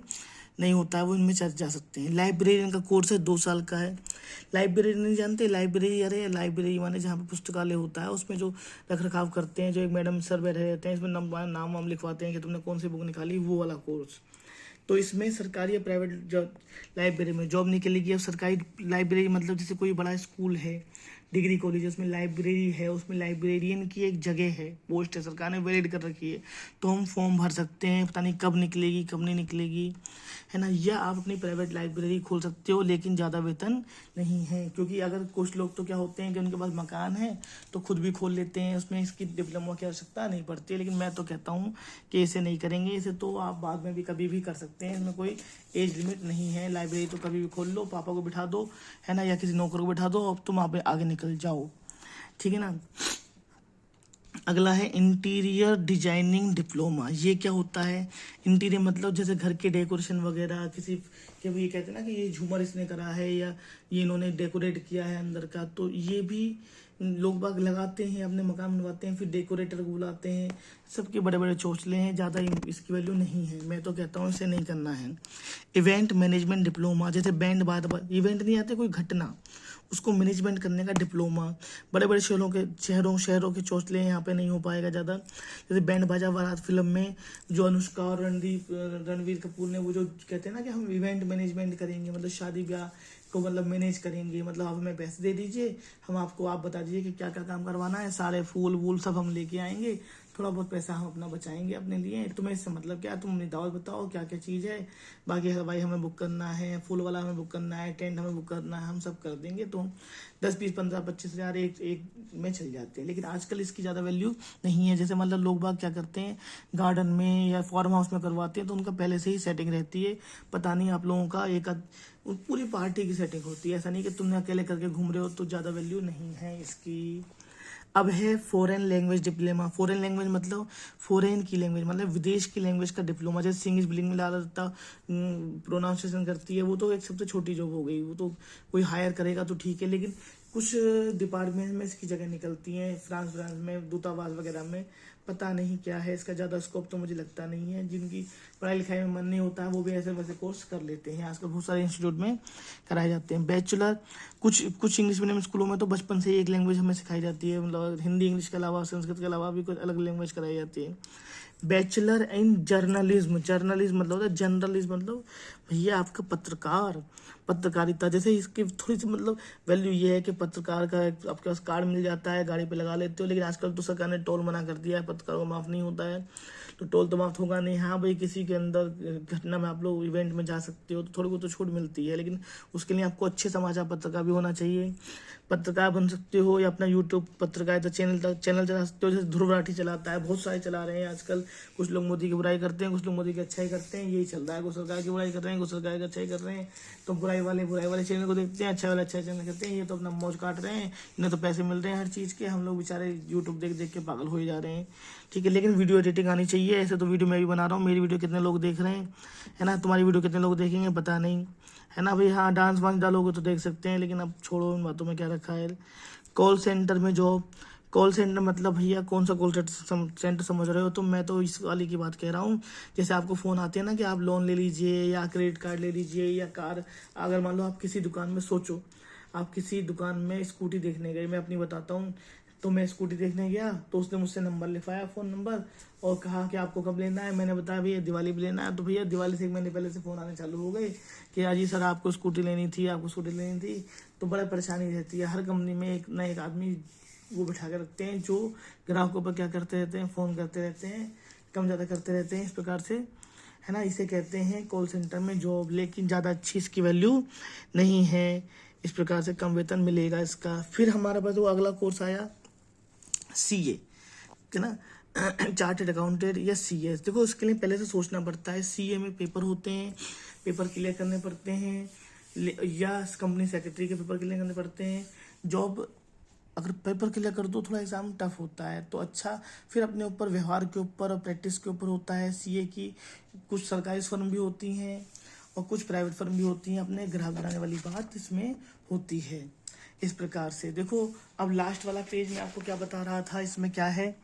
A: नहीं होता है, वो इनमें जा सकते हैं। लाइब्रेरियन का कोर्स है, 2 साल का है। लाइब्रेरी नहीं जानते, लाइब्रेरी, अरे लाइब्रेरी माने जहाँ पे पुस्तकालय होता है, उसमें जो रख रखाव करते हैं, जो एक मैडम सर बैठे रहते हैं, इसमें नाम वाम लिखवाते हैं कि तुमने कौन सी बुक निकाली, वो वाला कोर्स। तो इसमें सरकारी या प्राइवेट जॉब लाइब्रेरी में जॉब निकलेगी। अब सरकारी लाइब्रेरी मतलब जैसे कोई बड़ा स्कूल है, डिग्री कॉलेज, उसमें लाइब्रेरी है, उसमें लाइब्रेरियन की एक जगह है, पोस्ट है, सरकार ने वैलिड कर रखी है। तो हम फॉर्म भर सकते हैं, पता नहीं कब निकलेगी कब नहीं निकलेगी, है ना। या आप अपनी प्राइवेट लाइब्रेरी खोल सकते हो, लेकिन ज़्यादा वेतन नहीं है। क्योंकि अगर कुछ लोग तो क्या होते हैं कि उनके पास मकान है तो खुद भी खोल लेते हैं, उसमें इसकी डिप्लोमा की आवश्यकता नहीं पड़ती है। लेकिन मैं तो कहता हूँ कि इसे नहीं करेंगे। इसे तो आप बाद में भी कभी भी कर सकते हैं, इसमें कोई एज लिमिट नहीं है। लाइब्रेरी तो कभी भी खोल लो, पापा को बिठा दो, है ना, या किसी नौकर को बिठा दो, अब तुम वहाँ पे आगे निकल जाओ, ठीक है ना। अगला है इंटीरियर डिजाइनिंग डिप्लोमा। ये क्या होता है? इंटीरियर मतलब जैसे घर के डेकोरेशन वगैरह, किसी के भी कहते हैं ना कि ये झूमर इसने करा है या ये इन्होंने डेकोरेट किया है अंदर का, तो ये भी लोग बाग लगाते हैं, अपने मकान बनवाते हैं, फिर डेकोरेटर को बुलाते हैं। सबके बड़े बड़े चोचले हैं, ज़्यादा इसकी वैल्यू नहीं है। मैं तो कहता हूँ इसे नहीं करना है। इवेंट मैनेजमेंट डिप्लोमा, जैसे बैंड बाद इवेंट नहीं आते, कोई घटना, उसको मैनेजमेंट करने का डिप्लोमा। बड़े बड़े शहरों के चोचले यहाँ पे नहीं हो पाएगा ज़्यादा। जैसे बैंड बाजा बारात फिल्म में जो अनुष्का और रणवीर कपूर ने वो जो कहते हैं ना कि हम इवेंट मैनेजमेंट करेंगे, मतलब शादी ब्याह को मतलब मैनेज करेंगे, मतलब आप हमें पैसे दे दीजिए, हम आपको आप बता दीजिए कि क्या क्या काम करवाना है, सारे फूल वूल सब हम लेके आएंगे, थोड़ा बहुत पैसा हम अपना बचाएंगे अपने लिए। तुम्हें इससे मतलब क्या, तुम अपनी दावत बताओ क्या क्या चीज़ है, बाकी हलवाई हमें बुक करना है, फूल वाला हमें बुक करना है, टेंट हमें बुक करना है, हम सब कर देंगे। तो 10, 20, 15, 25 हज़ार एक में चल जाते हैं। लेकिन आजकल इसकी ज़्यादा वैल्यू नहीं है। जैसे मतलब लोग बाग क्या करते हैं, गार्डन में या फार्म हाउस में करवाते हैं, तो उनका पहले से ही सेटिंग रहती है। पता नहीं आप लोगों का एक पूरी पार्टी की सेटिंग होती है, ऐसा नहीं कि तुमने अकेले करके घूम रहे हो, तो ज़्यादा वैल्यू नहीं है इसकी। अब है foreign language diploma. Foreign language मतलब फॉरेन की लैंग्वेज, मतलब विदेश की लैंग्वेज का डिप्लोमा। जैसे इंग्लिश बिलिंग में डालता प्रोनाउंसिएशन करती है, वो तो एक सबसे छोटी जॉब हो गई, वो तो कोई हायर करेगा तो ठीक है। लेकिन कुछ डिपार्टमेंट में इसकी जगह निकलती हैं, फ्रांस में दूतावास वगैरह में। पता नहीं क्या है इसका, ज़्यादा स्कोप तो मुझे लगता नहीं है। जिनकी पढ़ाई लिखाई में मन नहीं होता है वो भी ऐसे वैसे कोर्स कर लेते हैं, आजकल बहुत सारे इंस्टीट्यूट में कराए जाते हैं। बैचलर, कुछ इंग्लिश मीडियम स्कूलों में तो बचपन से एक लैंग्वेज हमें सिखाई जाती है, मतलब हिंदी इंग्लिश के अलावा संस्कृत के अलावा भी कुछ अलग लैंग्वेज कराई जाती है। बैचलर इन जर्नलिज्म, जर्नलिज्म मतलब होता है जर्नलिज्म, मतलब भैया आपका पत्रकार, पत्रकारिता, जैसे इसकी थोड़ी सी मतलब वैल्यू ये है कि पत्रकार का आपके पास कार्ड मिल जाता है, गाड़ी पे लगा लेते हो। लेकिन आजकल तो सरकार ने टोल मना कर दिया है, पत्रकारों को माफ़ नहीं होता है, तो टोल तो माफ होगा नहीं। हाँ भाई, किसी के अंदर घटना में आप लोग इवेंट में जा सकते हो तो थोड़ी बहुत तो छूट मिलती है, लेकिन उसके लिए आपको अच्छे समाचार पत्रकार भी होना चाहिए। पत्रकार बन सकते हो या अपना यूट्यूब पत्रकारिता चैनल चला सकते हो, जैसे ध्रुव राठी चलाता है, बहुत सारे चला रहे हैं आजकल। कुछ लोग मोदी की बुराई करते हैं, कुछ लोग मोदी की अच्छाई करते हैं, यही चल रहा है। कुछ सरकार की बुराई कर रहे हैं, कुछ सरकार की अच्छाई कर रहे हैं, तो बुराई वाले चैनल को देखते हैं, अच्छा वाले अच्छा चैनल करते हैं। ये तो अपना मौज काट रहे हैं, इन्हें तो पैसे मिल रहे हैं हर चीज़ के, हम लोग बेचारे यूट्यूब देख देख के पागल हो जा रहे हैं। ठीक है, लेकिन वीडियो एडिटिंग आनी चाहिए। ऐसे तो वीडियो मैं भी बना रहा हूँ, मेरी वीडियो कितने लोग देख रहे हैं, है ना, तुम्हारी वीडियो कितने लोग देखेंगे पता नहीं, है ना भाई। हाँ, डांस वांस डालोगे तो देख सकते हैं, लेकिन अब छोड़ो, इन बातों में क्या रखा है। कॉल सेंटर में जॉब, कॉल सेंटर मतलब भैया कौन सा कॉल सेंटर समझ रहे हो? तो मैं तो इस वाली की बात कह रहा हूँ, जैसे आपको फ़ोन आते हैं ना कि आप लोन ले लीजिए या क्रेडिट कार्ड ले लीजिए या कार। अगर मान लो आप किसी दुकान में, सोचो आप किसी दुकान में स्कूटी देखने गए, मैं अपनी बताता हूँ, तो मैं स्कूटी देखने गया तो उसने मुझसे नंबर लिखवाया, फ़ोन नंबर, और कहा कि आपको कब लेना है। मैंने बताया भैया दिवाली भी लेना है। तो भैया दिवाली से 1 महीने पहले से फ़ोन आने चालू हो गए कि आज ही सर आपको स्कूटी लेनी थी, आपको स्कूटी लेनी थी। तो बड़ा परेशानी रहती है, हर कंपनी में एक ना एक आदमी वो बिठा के रखते हैं जो ग्राहकों पर क्या करते रहते हैं, फ़ोन करते रहते हैं, कम ज़्यादा करते रहते हैं, इस प्रकार से, है ना। इसे कहते हैं कॉल सेंटर में जॉब, लेकिन ज़्यादा अच्छी इसकी वैल्यू नहीं है। इस प्रकार से कम वेतन मिलेगा इसका। फिर हमारे पास वो अगला कोर्स आया CA, है ना, चार्टेड अकाउंटेंट या CS। देखो, उसके लिए पहले से सोचना पड़ता है। CA में पेपर होते हैं, पेपर क्लियर करने पड़ते हैं, या कंपनी सेक्रेटरी के पेपर क्लियर करने पड़ते हैं। जॉब अगर पेपर क्लियर कर दो, थोड़ा एग्ज़ाम टफ होता है तो अच्छा, फिर अपने ऊपर व्यवहार के ऊपर और प्रैक्टिस के ऊपर होता है CA की। कुछ सरकारी फर्म भी होती हैं और कुछ प्राइवेट फर्म भी होती हैं, अपने ग्राहक बनाने वाली बात इसमें होती है। इस प्रकार से देखो, अब लास्ट वाला पेज में आपको क्या बता रहा था, इसमें क्या है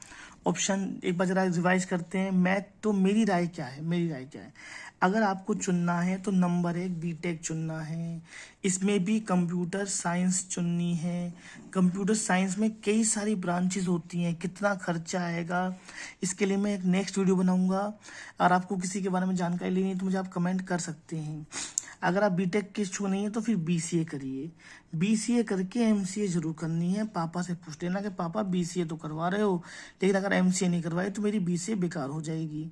A: ऑप्शन, एक बार जरा रिवाइज करते हैं। मैथ तो मेरी राय क्या है, अगर आपको चुनना है तो नंबर 1 बीटेक चुनना है। इसमें भी कंप्यूटर साइंस चुननी है। कंप्यूटर साइंस में कई सारी ब्रांचेस होती हैं, कितना खर्चा आएगा, इसके लिए मैं एक नेक्स्ट वीडियो बनाऊंगा। और आपको किसी के बारे में जानकारी लेनी है तो मुझे आप कमेंट कर सकते हैं। अगर आप बीटेक की चुनी है तो फिर BCA करिए, BCA करके MCA जरूर करनी है। पापा से पूछ लेना कि पापा BCA तो करवा रहे हो, लेकिन अगर MCA नहीं करवाए तो मेरी BCA बेकार हो जाएगी।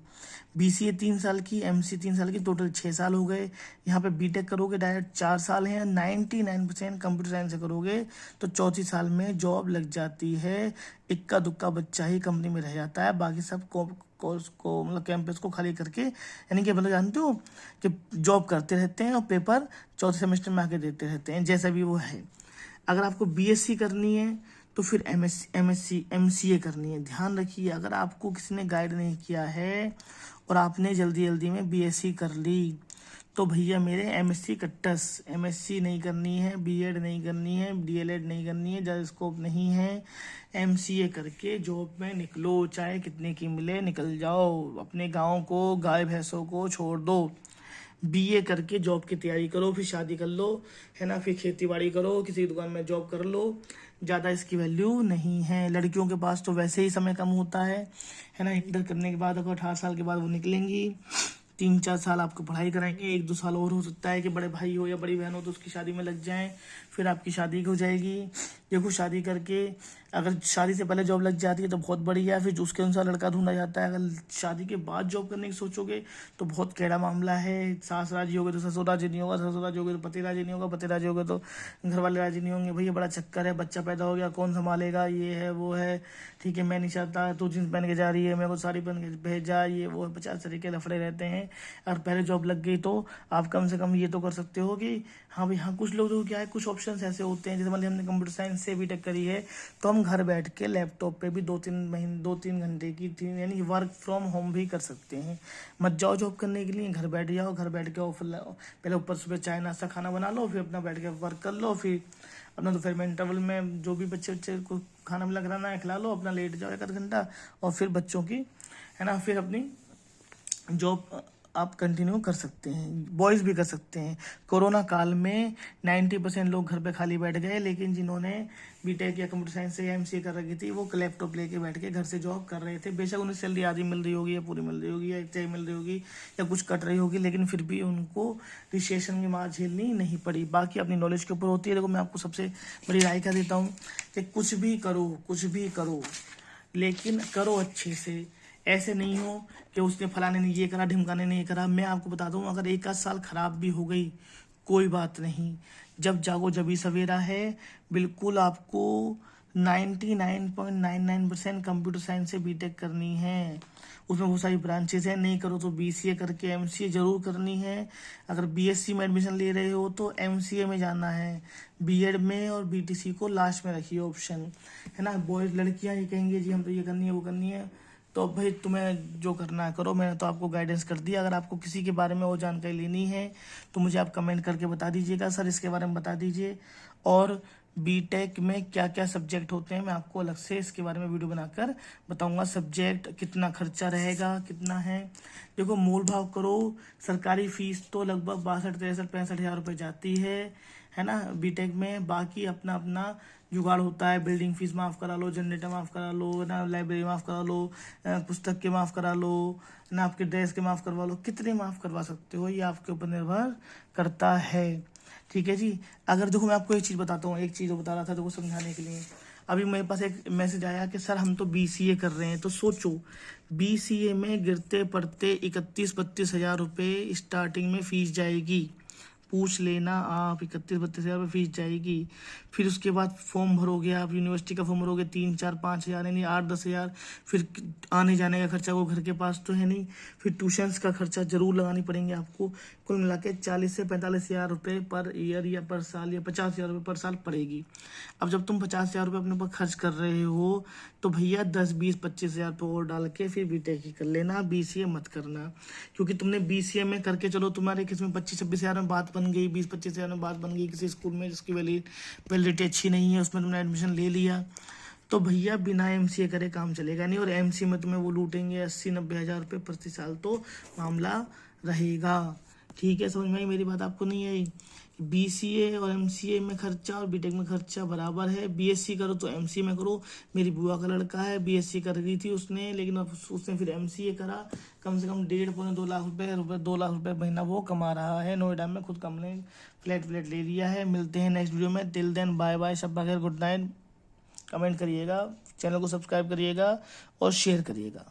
A: BCA 3 साल की, MCA 3 साल की, टोटल 6 साल हो गए। यहाँ पे बीटेक करोगे डायरेक्ट 4 साल हैं। 99% कंप्यूटर साइंस से करोगे तो चौथी साल में जॉब लग जाती है। इक्का दुक्का बच्चा ही कंपनी में रह जाता है, बाकी सब कोर्स को मतलब कैंपस को खाली करके, यानी कि मतलब जानते हो कि जॉब करते रहते हैं और पेपर चौथे सेमेस्टर में आके देते रहते हैं, जैसा भी वो है। अगर आपको BSc करनी है तो फिर MSc MCA करनी है। ध्यान रखिए, अगर आपको किसी ने गाइड नहीं किया है और आपने जल्दी जल्दी में BSc कर ली तो भैया मेरे MSc कट्टस, MSc नहीं करनी है, B.Ed नहीं करनी है, DLED नहीं करनी है, ज़्यादा स्कोप नहीं है। MCA करके जॉब में निकलो, चाहे कितने की मिले निकल जाओ, अपने गाँव को, गाय भैंसों को छोड़ दो। BA करके जॉब की तैयारी करो, फिर शादी कर लो, है ना, फिर खेती बाड़ी करो, किसी दुकान में जॉब कर लो। ज़्यादा इसकी वैल्यू नहीं है। लड़कियों के पास तो वैसे ही समय कम होता है ना। इंटर करने के बाद अगर 18 साल के बाद वो निकलेंगी, 3-4 साल आपको पढ़ाई कराएंगे, 1-2 साल और हो सकता है कि बड़े भाई हो या बड़ी बहन हो तो उसकी शादी में लग जाएं, फिर आपकी शादी हो जाएगी। देखो, शादी करके अगर शादी से पहले जॉब लग जाती है तो बहुत बढ़िया, फिर उसके अनुसार लड़का ढूंढा जाता है। अगर शादी के बाद जॉब करने की सोचोगे तो बहुत कैड़ा मामला है। सास राजी होगे तो ससुर राजी नहीं होगा, ससुर राजी होगे तो पति राजी नहीं होगा, पति राजी होगे तो घर वाले राजी नहीं होंगे। भैया बड़ा चक्कर है, बच्चा पैदा हो गया कौन संभालेगा, ये है वो है। ठीक है, मैं नहीं चाहता तू जींस पहन के जा रही है, मेरे को साड़ी पहन के भेजा, ये वो 50 तरीके लफड़े रहते हैं। अगर पहले जॉब लग गई तो आप कम से कम ये तो कर सकते हो कि हाँ भाई हाँ, कुछ लोग तो क्या है, कुछ ऑप्शन ऐसे होते हैं, जैसे मान लिया हमने कंप्यूटर साइंस से BTech करी है तो हम घर बैठ के लैपटॉप पे भी 2-3 घंटे की यानी वर्क फ्रॉम होम भी कर सकते हैं। मत जाओ जॉब करने के लिए, घर बैठ जाओ, घर बैठ के ऑफर पहले ऊपर सुबह चाय नाश्ता खाना बना लो, फिर अपना बैठ के वर्क कर लो, फिर अपना दोपहर में इंटरवल में जो भी बच्चे को खाना में लग रहा है खिला लो, अपना लेट जाओ 1 आध घंटा, और फिर बच्चों की, है ना, फिर अपनी जॉब आप कंटिन्यू कर सकते हैं, बॉयज़ भी कर सकते हैं। कोरोना काल में 90% लोग घर पे खाली बैठ गए, लेकिन जिन्होंने बीटेक या कंप्यूटर साइंस से या एमसीए कर रखी थी वो लैपटॉप लेके बैठ के घर से जॉब कर रहे थे। बेशक उन्हें सैलरी आधी मिल रही होगी या पूरी मिल रही होगी या एक मिल रही होगी या कुछ कट रही होगी, लेकिन फिर भी उनको रिसेशन की मार झेलनी नहीं पड़ी। बाकी अपनी नॉलेज के ऊपर होती है। देखो मैं आपको सबसे बड़ी राय क्या देता हूँ कि कुछ भी करो लेकिन करो अच्छे से। ऐसे नहीं हो कि उसने फलाने ने ये करा, ढिमकाने ने ये करा। मैं आपको बता दूं, अगर एक आध साल खराब भी हो गई कोई बात नहीं, जब जागो जभी सवेरा है। बिल्कुल आपको 99.99% कंप्यूटर साइंस से बीटेक करनी है। उसमें बहुत सारी ब्रांचेस हैं, नहीं करो तो बीसीए करके एमसीए जरूर करनी है। अगर बीएससी में एडमिशन ले रहे हो तो एमसीए में जाना है, बीएड में, और बीटीसी को लास्ट में रखिए ऑप्शन, है ना। बॉयज लड़कियां ये कहेंगे जी हम तो ये करनी है वो करनी है, तो भाई तुम्हें जो करना है करो। मैंने तो आपको गाइडेंस कर दिया। अगर आपको किसी के बारे में और जानकारी लेनी है तो मुझे आप कमेंट करके बता दीजिएगा, सर इसके बारे में बता दीजिए। और बीटेक में क्या क्या सब्जेक्ट होते हैं मैं आपको अलग से इसके बारे में वीडियो बनाकर बताऊंगा। सब्जेक्ट कितना खर्चा रहेगा, कितना है। देखो मोल भाव करो, सरकारी फीस तो लगभग 62-63-65 हज़ार रुपये जाती है ना बीटेक में। बाकी अपना अपना जुगाड़ होता है। बिल्डिंग फीस माफ़ करा लो, जनरेटर माफ़ करा लो ना, लाइब्रेरी माफ़ करा लो, पुस्तक के माफ़ करा लो ना, आपके ड्रेस के माफ़ करवा लो। कितने माफ़ करवा सकते हो ये आपके ऊपर निर्भर करता है। ठीक है जी। अगर देखो मैं आपको एक चीज़ बताता हूँ, एक चीज़ बता रहा था देखो समझाने के लिए। अभी मेरे पास एक मैसेज आया कि सर हम तो बीसीए कर रहे हैं, तो सोचो बीसीए में गिरते पड़ते 31-32 हज़ार रुपये स्टार्टिंग में फीस जाएगी। पूछ लेना आप, 31-32 हज़ार रुपये फीस जाएगी। फिर उसके बाद फॉर्म भरोगे आप, यूनिवर्सिटी का फॉर्म भरोगे 3-4-5 हज़ार, यानी 8-10 हज़ार। फिर आने जाने का खर्चा, वो घर के पास तो है नहीं। फिर ट्यूशन्स का खर्चा जरूर लगानी पड़ेंगे आपको। कुल मिला के 40 से 45 हज़ार रुपये पर ईयर या पर साल, या 50 हज़ार रुपये पर साल पड़ेगी। अब जब तुम 50 हज़ार रुपये अपने ऊपर खर्च कर रहे हो तो भैया 10-20-25 हज़ार रुपये और डाल के फिर बीटेक ही कर लेना, बीसीए मत करना। क्योंकि तुमने बीसीए में करके चलो तुम्हारे किसमें 25-26 हज़ार में बात बन गई, 20-25 हज़ार में बात बन गई किसी स्कूल में जिसकी वैलिडिटी अच्छी नहीं है, उसमें तुमने एडमिशन ले लिया, तो भैया बिना एमसीए करे काम चलेगा नहीं। और एमसीए में तुम्हें वो लूटेंगे 80-90 हज़ार रुपये प्रति साल, तो मामला रहेगा। ठीक है, समझ में आई मेरी बात? आपको नहीं आई? बीसीए और एमसीए में खर्चा और बीटेक में खर्चा बराबर है। बीएससी करो तो एमसीए में करो। मेरी बुआ का लड़का है, बीएससी कर रही थी उसने, लेकिन उसने फिर एमसीए करा। कम से कम 1.5-2 लाख रुपए 2 लाख रुपए महीना वो कमा रहा है। नोएडा में खुद हमने फ्लैट ले लिया है। मिलते हैं नेक्स्ट वीडियो में। टिल देन बाय बाय, शब्बा खैर, गुड नाइट। कमेंट करिएगा, चैनल को सब्सक्राइब करिएगा और शेयर करिएगा।